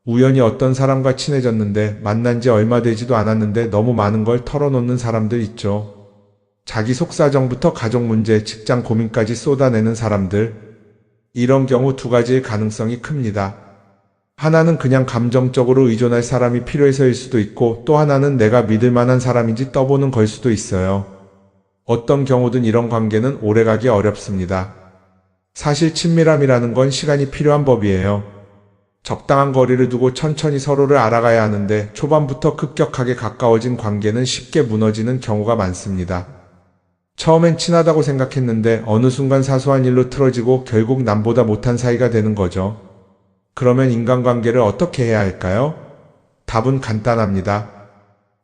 우연히 어떤 사람과 친해졌는데 만난 지 얼마 되지도 않았는데 너무 많은 걸 털어놓는 사람들 있죠. 자기 속사정부터 가족 문제, 직장 고민까지 쏟아내는 사람들. 이런 경우 두 가지의 가능성이 큽니다. 하나는 그냥 감정적으로 의존할 사람이 필요해서일 수도 있고 또 하나는 내가 믿을 만한 사람인지 떠보는 걸 수도 있어요. 어떤 경우든 이런 관계는 오래가기 어렵습니다. 사실 친밀함이라는 건 시간이 필요한 법이에요. 적당한 거리를 두고 천천히 서로를 알아가야 하는데 초반부터 급격하게 가까워진 관계는 쉽게 무너지는 경우가 많습니다. 처음엔 친하다고 생각했는데 어느 순간 사소한 일로 틀어지고 결국 남보다 못한 사이가 되는 거죠. 그러면 인간관계를 어떻게 해야 할까요? 답은 간단합니다.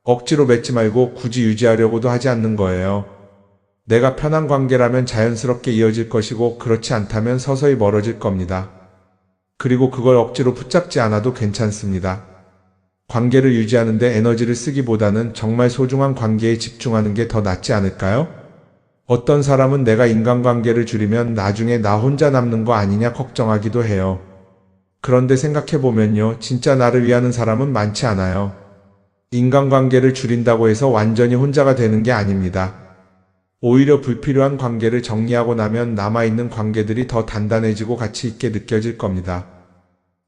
억지로 맺지 말고 굳이 유지하려고도 하지 않는 거예요. 내가 편한 관계라면 자연스럽게 이어질 것이고 그렇지 않다면 서서히 멀어질 겁니다. 그리고 그걸 억지로 붙잡지 않아도 괜찮습니다. 관계를 유지하는데 에너지를 쓰기보다는 정말 소중한 관계에 집중하는 게 더 낫지 않을까요? 어떤 사람은 내가 인간관계를 줄이면 나중에 나 혼자 남는 거 아니냐 걱정하기도 해요. 그런데 생각해보면요, 진짜 나를 위하는 사람은 많지 않아요. 인간관계를 줄인다고 해서 완전히 혼자가 되는 게 아닙니다. 오히려 불필요한 관계를 정리하고 나면 남아있는 관계들이 더 단단해지고 가치 있게 느껴질 겁니다.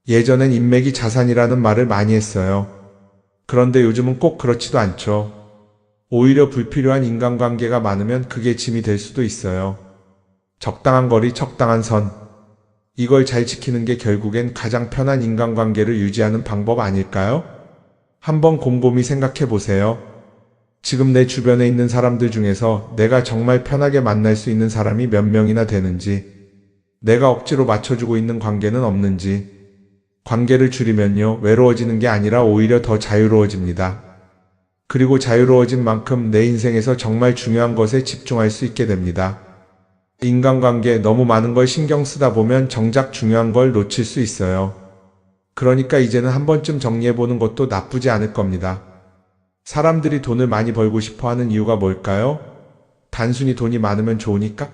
예전엔 인맥이 자산이라는 말을 많이 했어요. 그런데 요즘은 꼭 그렇지도 않죠. 오히려 불필요한 인간관계가 많으면 그게 짐이 될 수도 있어요. 적당한 거리, 적당한 선. 이걸 잘 지키는 게 결국엔 가장 편한 인간관계를 유지하는 방법 아닐까요? 한번 곰곰이 생각해 보세요. 지금 내 주변에 있는 사람들 중에서 내가 정말 편하게 만날 수 있는 사람이 몇 명이나 되는지, 내가 억지로 맞춰주고 있는 관계는 없는지. 관계를 줄이면요, 외로워지는 게 아니라 오히려 더 자유로워집니다. 그리고 자유로워진 만큼 내 인생에서 정말 중요한 것에 집중할 수 있게 됩니다. 인간관계 너무 많은 걸 신경 쓰다 보면 정작 중요한 걸 놓칠 수 있어요. 그러니까 이제는 한 번쯤 정리해보는 것도 나쁘지 않을 겁니다. 사람들이 돈을 많이 벌고 싶어 하는 이유가 뭘까요? 단순히 돈이 많으면 좋으니까?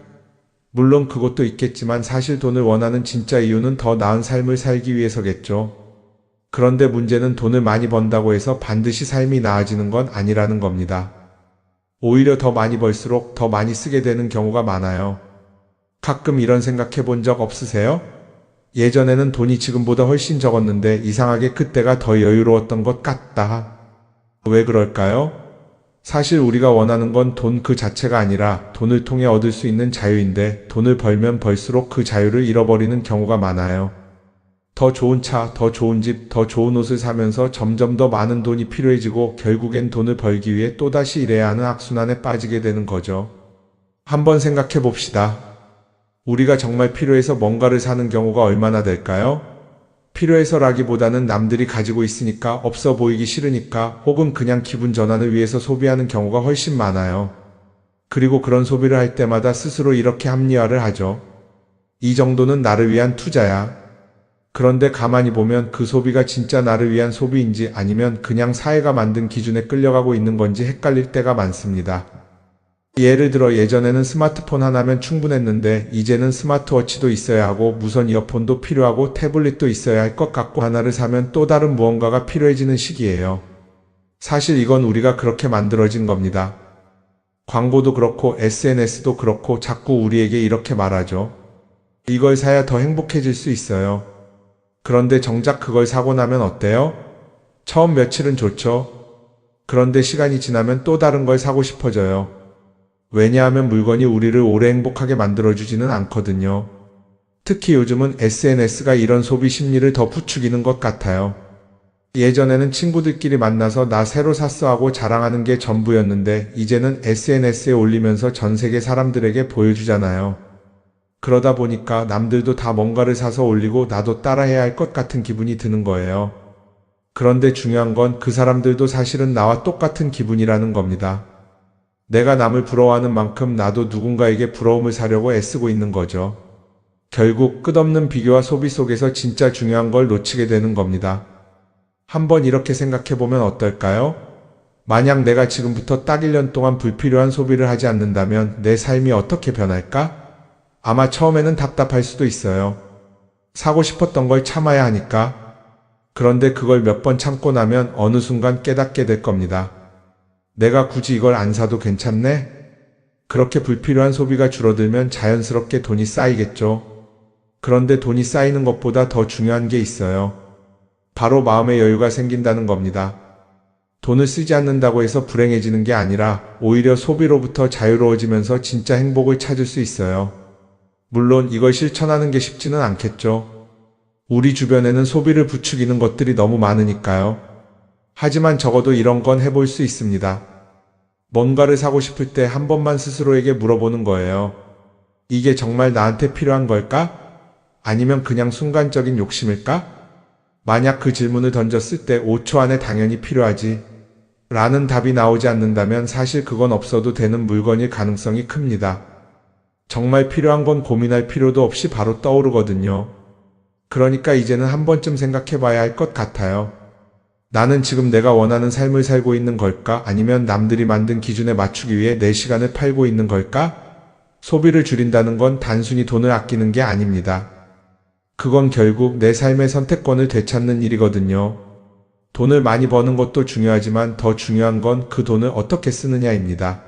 물론 그것도 있겠지만 사실 돈을 원하는 진짜 이유는 더 나은 삶을 살기 위해서겠죠. 그런데 문제는 돈을 많이 번다고 해서 반드시 삶이 나아지는 건 아니라는 겁니다. 오히려 더 많이 벌수록 더 많이 쓰게 되는 경우가 많아요. 가끔 이런 생각해 본 적 없으세요? 예전에는 돈이 지금보다 훨씬 적었는데 이상하게 그때가 더 여유로웠던 것 같다. 왜 그럴까요? 사실 우리가 원하는 건 돈 그 자체가 아니라 돈을 통해 얻을 수 있는 자유인데 돈을 벌면 벌수록 그 자유를 잃어버리는 경우가 많아요. 더 좋은 차, 더 좋은 집, 더 좋은 옷을 사면서 점점 더 많은 돈이 필요해지고 결국엔 돈을 벌기 위해 또다시 일해야 하는 악순환에 빠지게 되는 거죠. 한번 생각해 봅시다. 우리가 정말 필요해서 뭔가를 사는 경우가 얼마나 될까요? 필요해서라기보다는 남들이 가지고 있으니까, 없어 보이기 싫으니까, 혹은 그냥 기분 전환을 위해서 소비하는 경우가 훨씬 많아요. 그리고 그런 소비를 할 때마다 스스로 이렇게 합리화를 하죠. 이 정도는 나를 위한 투자야. 그런데 가만히 보면 그 소비가 진짜 나를 위한 소비인지 아니면 그냥 사회가 만든 기준에 끌려가고 있는 건지 헷갈릴 때가 많습니다. 예를 들어 예전에는 스마트폰 하나면 충분했는데 이제는 스마트워치도 있어야 하고 무선 이어폰도 필요하고 태블릿도 있어야 할 것 같고 하나를 사면 또 다른 무언가가 필요해지는 시기예요. 사실 이건 우리가 그렇게 만들어진 겁니다. 광고도 그렇고 SNS도 그렇고 자꾸 우리에게 이렇게 말하죠. 이걸 사야 더 행복해질 수 있어요. 그런데 정작 그걸 사고 나면 어때요? 처음 며칠은 좋죠. 그런데 시간이 지나면 또 다른 걸 사고 싶어져요. 왜냐하면 물건이 우리를 오래 행복하게 만들어주지는 않거든요. 특히 요즘은 SNS가 이런 소비 심리를 더 부추기는 것 같아요. 예전에는 친구들끼리 만나서 나 새로 샀어 하고 자랑하는 게 전부였는데 이제는 SNS에 올리면서 전 세계 사람들에게 보여주잖아요. 그러다 보니까 남들도 다 뭔가를 사서 올리고 나도 따라해야 할 것 같은 기분이 드는 거예요. 그런데 중요한 건 그 사람들도 사실은 나와 똑같은 기분이라는 겁니다. 내가 남을 부러워하는 만큼 나도 누군가에게 부러움을 사려고 애쓰고 있는 거죠. 결국 끝없는 비교와 소비 속에서 진짜 중요한 걸 놓치게 되는 겁니다. 한번 이렇게 생각해보면 어떨까요? 만약 내가 지금부터 딱 1년 동안 불필요한 소비를 하지 않는다면 내 삶이 어떻게 변할까? 아마 처음에는 답답할 수도 있어요. 사고 싶었던 걸 참아야 하니까. 그런데 그걸 몇 번 참고 나면 어느 순간 깨닫게 될 겁니다. 내가 굳이 이걸 안 사도 괜찮네? 그렇게 불필요한 소비가 줄어들면 자연스럽게 돈이 쌓이겠죠. 그런데 돈이 쌓이는 것보다 더 중요한 게 있어요. 바로 마음의 여유가 생긴다는 겁니다. 돈을 쓰지 않는다고 해서 불행해지는 게 아니라 오히려 소비로부터 자유로워지면서 진짜 행복을 찾을 수 있어요. 물론 이걸 실천하는 게 쉽지는 않겠죠. 우리 주변에는 소비를 부추기는 것들이 너무 많으니까요. 하지만 적어도 이런 건 해볼 수 있습니다. 뭔가를 사고 싶을 때 한 번만 스스로에게 물어보는 거예요. 이게 정말 나한테 필요한 걸까? 아니면 그냥 순간적인 욕심일까? 만약 그 질문을 던졌을 때 5초 안에 당연히 필요하지 라는 답이 나오지 않는다면 사실 그건 없어도 되는 물건일 가능성이 큽니다. 정말 필요한 건 고민할 필요도 없이 바로 떠오르거든요. 그러니까 이제는 한 번쯤 생각해 봐야 할 것 같아요. 나는 지금 내가 원하는 삶을 살고 있는 걸까? 아니면 남들이 만든 기준에 맞추기 위해 내 시간을 팔고 있는 걸까? 소비를 줄인다는 건 단순히 돈을 아끼는 게 아닙니다. 그건 결국 내 삶의 선택권을 되찾는 일이거든요. 돈을 많이 버는 것도 중요하지만 더 중요한 건 그 돈을 어떻게 쓰느냐입니다.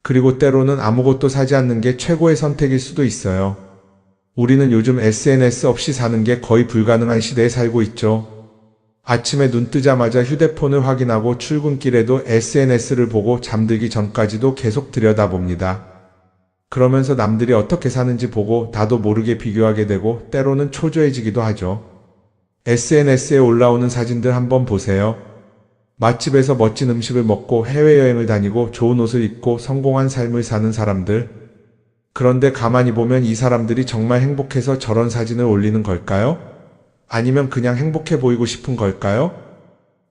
그리고 때로는 아무것도 사지 않는 게 최고의 선택일 수도 있어요. 우리는 요즘 SNS 없이 사는 게 거의 불가능한 시대에 살고 있죠. 아침에 눈 뜨자마자 휴대폰을 확인하고 출근길에도 SNS를 보고 잠들기 전까지도 계속 들여다봅니다. 그러면서 남들이 어떻게 사는지 보고 나도 모르게 비교하게 되고 때로는 초조해지기도 하죠. SNS에 올라오는 사진들 한번 보세요. 맛집에서 멋진 음식을 먹고 해외여행을 다니고 좋은 옷을 입고 성공한 삶을 사는 사람들. 그런데 가만히 보면 이 사람들이 정말 행복해서 저런 사진을 올리는 걸까요? 아니면 그냥 행복해 보이고 싶은 걸까요?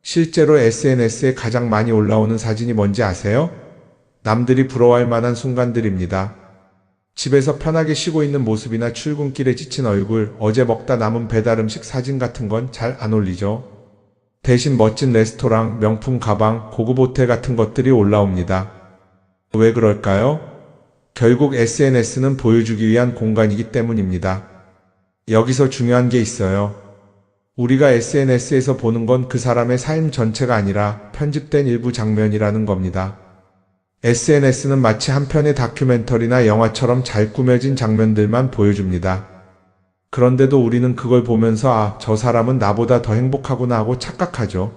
실제로 SNS에 가장 많이 올라오는 사진이 뭔지 아세요? 남들이 부러워할 만한 순간들입니다. 집에서 편하게 쉬고 있는 모습이나 출근길에 지친 얼굴, 어제 먹다 남은 배달음식 사진 같은 건 잘 안 올리죠. 대신 멋진 레스토랑, 명품 가방, 고급 호텔 같은 것들이 올라옵니다. 왜 그럴까요? 결국 SNS는 보여주기 위한 공간이기 때문입니다. 여기서 중요한 게 있어요. 우리가 SNS에서 보는 건 그 사람의 삶 전체가 아니라 편집된 일부 장면이라는 겁니다. SNS는 마치 한 편의 다큐멘터리나 영화처럼 잘 꾸며진 장면들만 보여줍니다. 그런데도 우리는 그걸 보면서 아, 저 사람은 나보다 더 행복하구나 하고 착각하죠.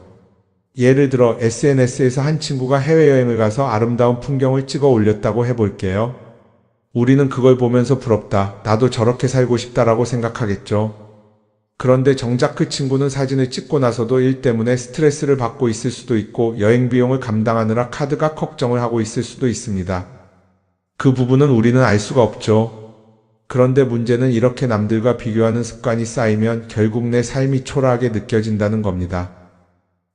예를 들어 SNS에서 한 친구가 해외여행을 가서 아름다운 풍경을 찍어 올렸다고 해볼게요. 우리는 그걸 보면서 부럽다, 나도 저렇게 살고 싶다라고 생각하겠죠. 그런데 정작 그 친구는 사진을 찍고 나서도 일 때문에 스트레스를 받고 있을 수도 있고 여행 비용을 감당하느라 카드가 걱정을 하고 있을 수도 있습니다. 그 부분은 우리는 알 수가 없죠. 그런데 문제는 이렇게 남들과 비교하는 습관이 쌓이면 결국 내 삶이 초라하게 느껴진다는 겁니다.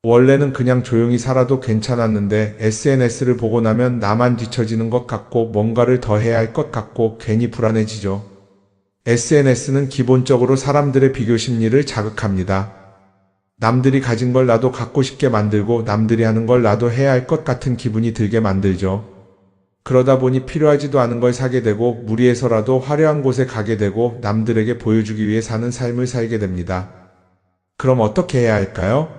원래는 그냥 조용히 살아도 괜찮았는데 SNS를 보고 나면 나만 뒤처지는 것 같고 뭔가를 더 해야 할 것 같고 괜히 불안해지죠. SNS는 기본적으로 사람들의 비교 심리를 자극합니다. 남들이 가진 걸 나도 갖고 싶게 만들고 남들이 하는 걸 나도 해야 할 것 같은 기분이 들게 만들죠. 그러다 보니 필요하지도 않은 걸 사게 되고 무리해서라도 화려한 곳에 가게 되고 남들에게 보여주기 위해 사는 삶을 살게 됩니다. 그럼 어떻게 해야 할까요?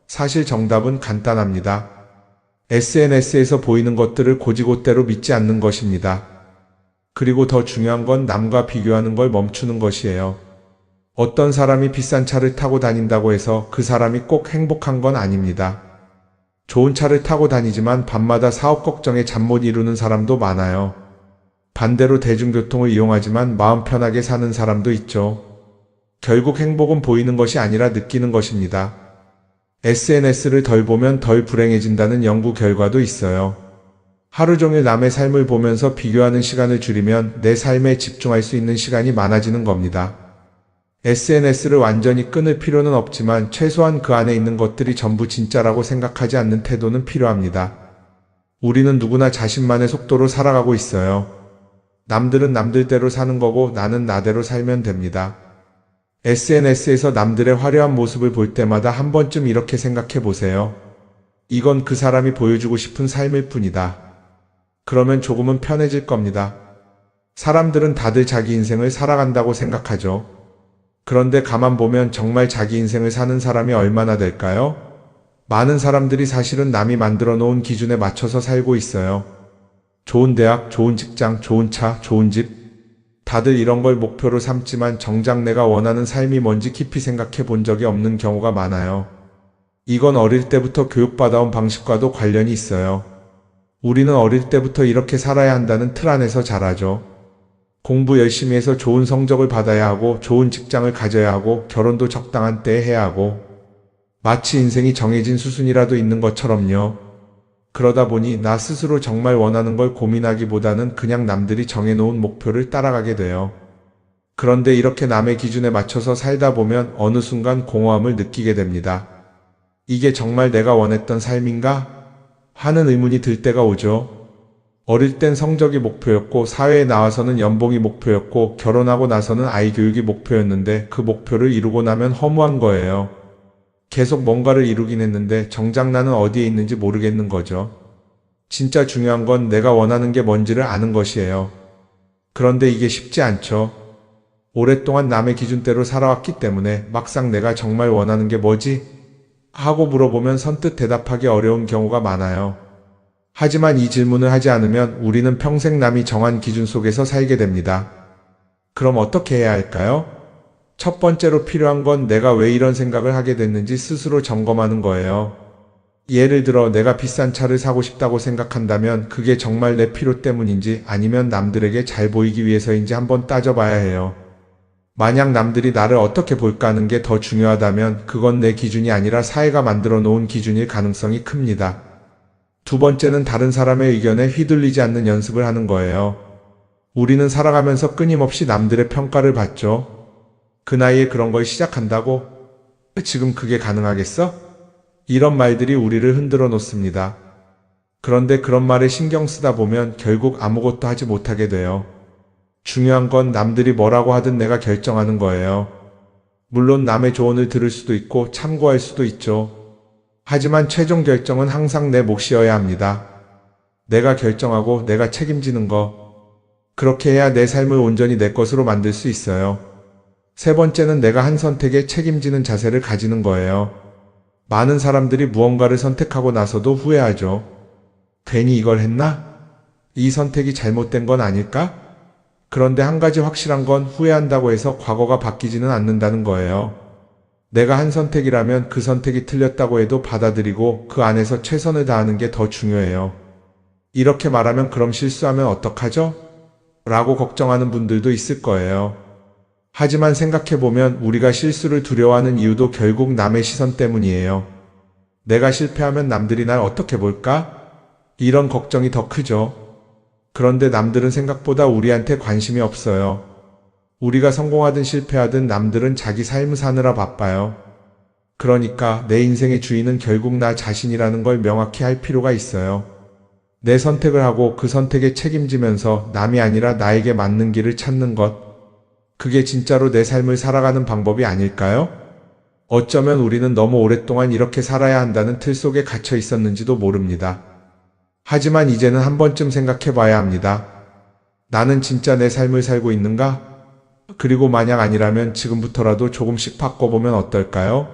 사실 정답은 간단합니다. SNS에서 보이는 것들을 곧이곧대로 믿지 않는 것입니다. 그리고 더 중요한 건 남과 비교하는 걸 멈추는 것이에요. 어떤 사람이 비싼 차를 타고 다닌다고 해서 그 사람이 꼭 행복한 건 아닙니다. 좋은 차를 타고 다니지만 밤마다 사업 걱정에 잠 못 이루는 사람도 많아요. 반대로 대중교통을 이용하지만 마음 편하게 사는 사람도 있죠. 결국 행복은 보이는 것이 아니라 느끼는 것입니다. SNS를 덜 보면 덜 불행해진다는 연구 결과도 있어요. 하루 종일 남의 삶을 보면서 비교하는 시간을 줄이면 내 삶에 집중할 수 있는 시간이 많아지는 겁니다. SNS를 완전히 끊을 필요는 없지만 최소한 그 안에 있는 것들이 전부 진짜라고 생각하지 않는 태도는 필요합니다. 우리는 누구나 자신만의 속도로 살아가고 있어요. 남들은 남들대로 사는 거고 나는 나대로 살면 됩니다. SNS에서 남들의 화려한 모습을 볼 때마다 한 번쯤 이렇게 생각해 보세요. 이건 그 사람이 보여주고 싶은 삶일 뿐이다. 그러면 조금은 편해질 겁니다. 사람들은 다들 자기 인생을 살아간다고 생각하죠. 그런데 가만 보면 정말 자기 인생을 사는 사람이 얼마나 될까요? 많은 사람들이 사실은 남이 만들어 놓은 기준에 맞춰서 살고 있어요. 좋은 대학, 좋은 직장, 좋은 차, 좋은 집. 다들 이런 걸 목표로 삼지만 정작 내가 원하는 삶이 뭔지 깊이 생각해 본 적이 없는 경우가 많아요. 이건 어릴 때부터 교육받아온 방식과도 관련이 있어요. 우리는 어릴 때부터 이렇게 살아야 한다는 틀 안에서 자라죠. 공부 열심히 해서 좋은 성적을 받아야 하고 좋은 직장을 가져야 하고 결혼도 적당한 때에 해야 하고 마치 인생이 정해진 수순이라도 있는 것처럼요. 그러다 보니 나 스스로 정말 원하는 걸 고민하기보다는 그냥 남들이 정해놓은 목표를 따라가게 돼요. 그런데 이렇게 남의 기준에 맞춰서 살다 보면 어느 순간 공허함을 느끼게 됩니다. 이게 정말 내가 원했던 삶인가? 하는 의문이 들 때가 오죠. 어릴 땐 성적이 목표였고 사회에 나와서는 연봉이 목표였고 결혼하고 나서는 아이 교육이 목표였는데 그 목표를 이루고 나면 허무한 거예요. 계속 뭔가를 이루긴 했는데 정작 나는 어디에 있는지 모르겠는 거죠. 진짜 중요한 건 내가 원하는 게 뭔지를 아는 것이에요. 그런데 이게 쉽지 않죠. 오랫동안 남의 기준대로 살아왔기 때문에 막상 내가 정말 원하는 게 뭐지? 하고 물어보면 선뜻 대답하기 어려운 경우가 많아요. 하지만 이 질문을 하지 않으면 우리는 평생 남이 정한 기준 속에서 살게 됩니다. 그럼 어떻게 해야 할까요? 첫 번째로 필요한 건 내가 왜 이런 생각을 하게 됐는지 스스로 점검하는 거예요. 예를 들어 내가 비싼 차를 사고 싶다고 생각한다면 그게 정말 내 필요 때문인지 아니면 남들에게 잘 보이기 위해서인지 한번 따져봐야 해요. 만약 남들이 나를 어떻게 볼까 하는 게 더 중요하다면 그건 내 기준이 아니라 사회가 만들어 놓은 기준일 가능성이 큽니다. 두 번째는 다른 사람의 의견에 휘둘리지 않는 연습을 하는 거예요. 우리는 살아가면서 끊임없이 남들의 평가를 받죠. 그 나이에 그런 걸 시작한다고? 지금 그게 가능하겠어? 이런 말들이 우리를 흔들어 놓습니다. 그런데 그런 말에 신경 쓰다 보면 결국 아무것도 하지 못하게 돼요. 중요한 건 남들이 뭐라고 하든 내가 결정하는 거예요. 물론 남의 조언을 들을 수도 있고 참고할 수도 있죠. 하지만 최종 결정은 항상 내 몫이어야 합니다. 내가 결정하고 내가 책임지는 거. 그렇게 해야 내 삶을 온전히 내 것으로 만들 수 있어요. 세 번째는 내가 한 선택에 책임지는 자세를 가지는 거예요. 많은 사람들이 무언가를 선택하고 나서도 후회하죠. 괜히 이걸 했나? 이 선택이 잘못된 건 아닐까? 그런데 한 가지 확실한 건 후회한다고 해서 과거가 바뀌지는 않는다는 거예요. 내가 한 선택이라면 그 선택이 틀렸다고 해도 받아들이고 그 안에서 최선을 다하는 게 더 중요해요. 이렇게 말하면 그럼 실수하면 어떡하죠? 라고 걱정하는 분들도 있을 거예요. 하지만 생각해보면 우리가 실수를 두려워하는 이유도 결국 남의 시선 때문이에요. 내가 실패하면 남들이 날 어떻게 볼까? 이런 걱정이 더 크죠. 그런데 남들은 생각보다 우리한테 관심이 없어요. 우리가 성공하든 실패하든 남들은 자기 삶을 사느라 바빠요. 그러니까 내 인생의 주인은 결국 나 자신이라는 걸 명확히 할 필요가 있어요. 내 선택을 하고 그 선택에 책임지면서 남이 아니라 나에게 맞는 길을 찾는 것. 그게 진짜로 내 삶을 살아가는 방법이 아닐까요? 어쩌면 우리는 너무 오랫동안 이렇게 살아야 한다는 틀 속에 갇혀 있었는지도 모릅니다. 하지만 이제는 한 번쯤 생각해 봐야 합니다. 나는 진짜 내 삶을 살고 있는가? 그리고 만약 아니라면 지금부터라도 조금씩 바꿔보면 어떨까요?